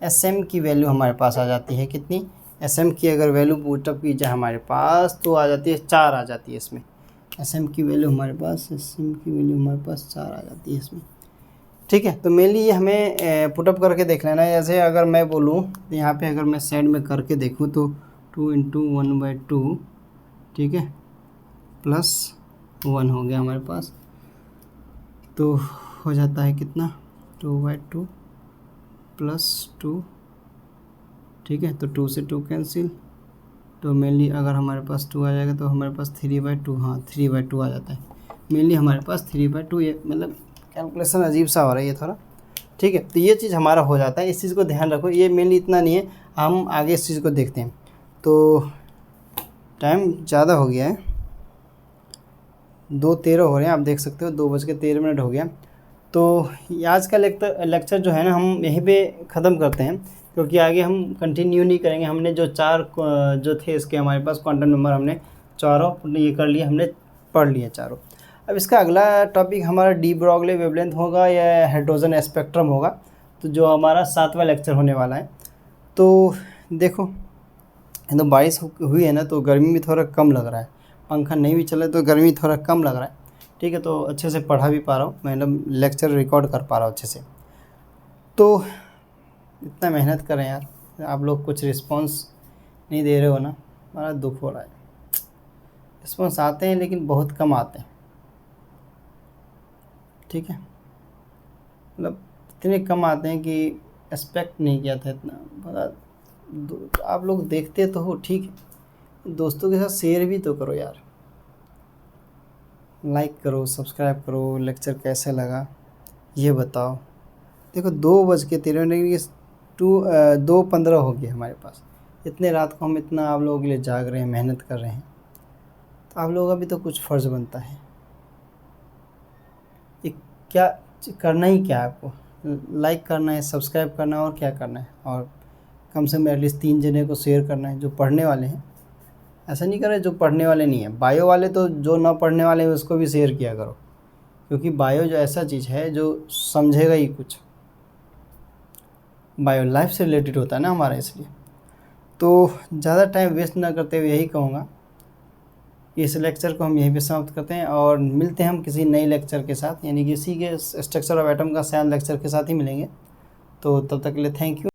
sm की वैल्यू हमारे पास आ जाती है कितनी, sm की अगर वैल्यू पुटअप की जाए हमारे पास तो आ जाती है 4 आ जाती है इसमें। sm की वैल्यू हमारे पास 4 आ जाती है इसमें, ठीक है। तो मेनली ये हमें पुटअप करके देख लेना है। जैसे अगर मैं बोलूँ तो यहाँ पे अगर मैं साइड में करके देखूँ तो 2 × 1/2, ठीक है, +1 हो गया हमारे पास, तो हो जाता है कितना 2/2 + 2, ठीक है। तो 2 से 2 कैंसिल, तो मेनली अगर हमारे पास 2 आ जाएगा तो हमारे पास 3/2, हाँ 3/2 आ जाता है। मेनली हमारे पास 3/2, ये मतलब कैलकुलेशन अजीब सा हो रहा है ये थोड़ा, ठीक है। तो ये चीज़ हमारा हो जाता है, इस चीज़ को ध्यान रखो। ये मेनली इतना नहीं है, हम आगे इस चीज़ को देखते हैं। तो टाइम ज़्यादा हो गया है, 2:13 हो रहे हैं, आप देख सकते हो 2:13 हो गया। तो आज का लेक्चर जो है ना हम यहीं पे ख़त्म करते हैं, क्योंकि आगे हम कंटिन्यू नहीं करेंगे। हमने जो 4 जो थे इसके हमारे पास क्वांटम नंबर हमने चारों ये कर लिए, हमने पढ़ लिए चारों। अब इसका अगला टॉपिक हमारा डी ब्रॉगली वेवलेंथ होगा या हाइड्रोजन स्पेक्ट्रम होगा, तो जो हमारा 7वां लेक्चर होने वाला है। तो देखो तो बारिश हुई है ना तो गर्मी भी थोड़ा कम लग रहा है, पंखा नहीं भी चले तो गर्मी थोड़ा कम लग रहा है, ठीक है। तो अच्छे से पढ़ा भी पा रहा हूँ, मतलब लेक्चर रिकॉर्ड कर पा रहा हूँ अच्छे से। तो इतना मेहनत करें यार, आप लोग कुछ रिस्पांस नहीं दे रहे हो ना, बड़ा दुख हो रहा है। रिस्पांस आते हैं लेकिन बहुत कम आते हैं, ठीक है, मतलब इतने कम आते हैं कि एक्सपेक्ट नहीं किया था इतना। बड़ा आप लोग देखते तो हो, ठीक है, दोस्तों के साथ शेयर भी तो करो यार, लाइक करो, सब्सक्राइब करो। लेक्चर कैसे लगा ये बताओ। देखो 2:13 2:15 हो गया हमारे पास। इतने रात को हम इतना आप लोगों के लिए जाग रहे हैं, मेहनत कर रहे हैं, तो आप लोगों का भी तो कुछ फ़र्ज़ बनता है। ये क्या करना ही क्या है आपको, लाइक करना है, सब्सक्राइब करना है, और क्या करना है, और कम से कम एटलीस्ट 3 जने को शेयर करना है जो पढ़ने वाले हैं। ऐसा नहीं करें जो पढ़ने वाले नहीं हैं, बायो वाले तो जो ना पढ़ने वाले हैं उसको भी शेयर किया करो, क्योंकि बायो जो ऐसा चीज़ है जो समझेगा ही कुछ, बायो लाइफ से रिलेटेड होता है ना हमारा, इसलिए। तो ज़्यादा टाइम वेस्ट ना करते हुए यही कहूँगा कि इस लेक्चर को हम यहीं पे समाप्त करते हैं, और मिलते हैं हम किसी नए लेक्चर के साथ, यानी कि इसी के स्ट्रक्चर ऑफ एटम का शायद लेक्चर के साथ ही मिलेंगे। तो तब तक के लिए थैंक यू।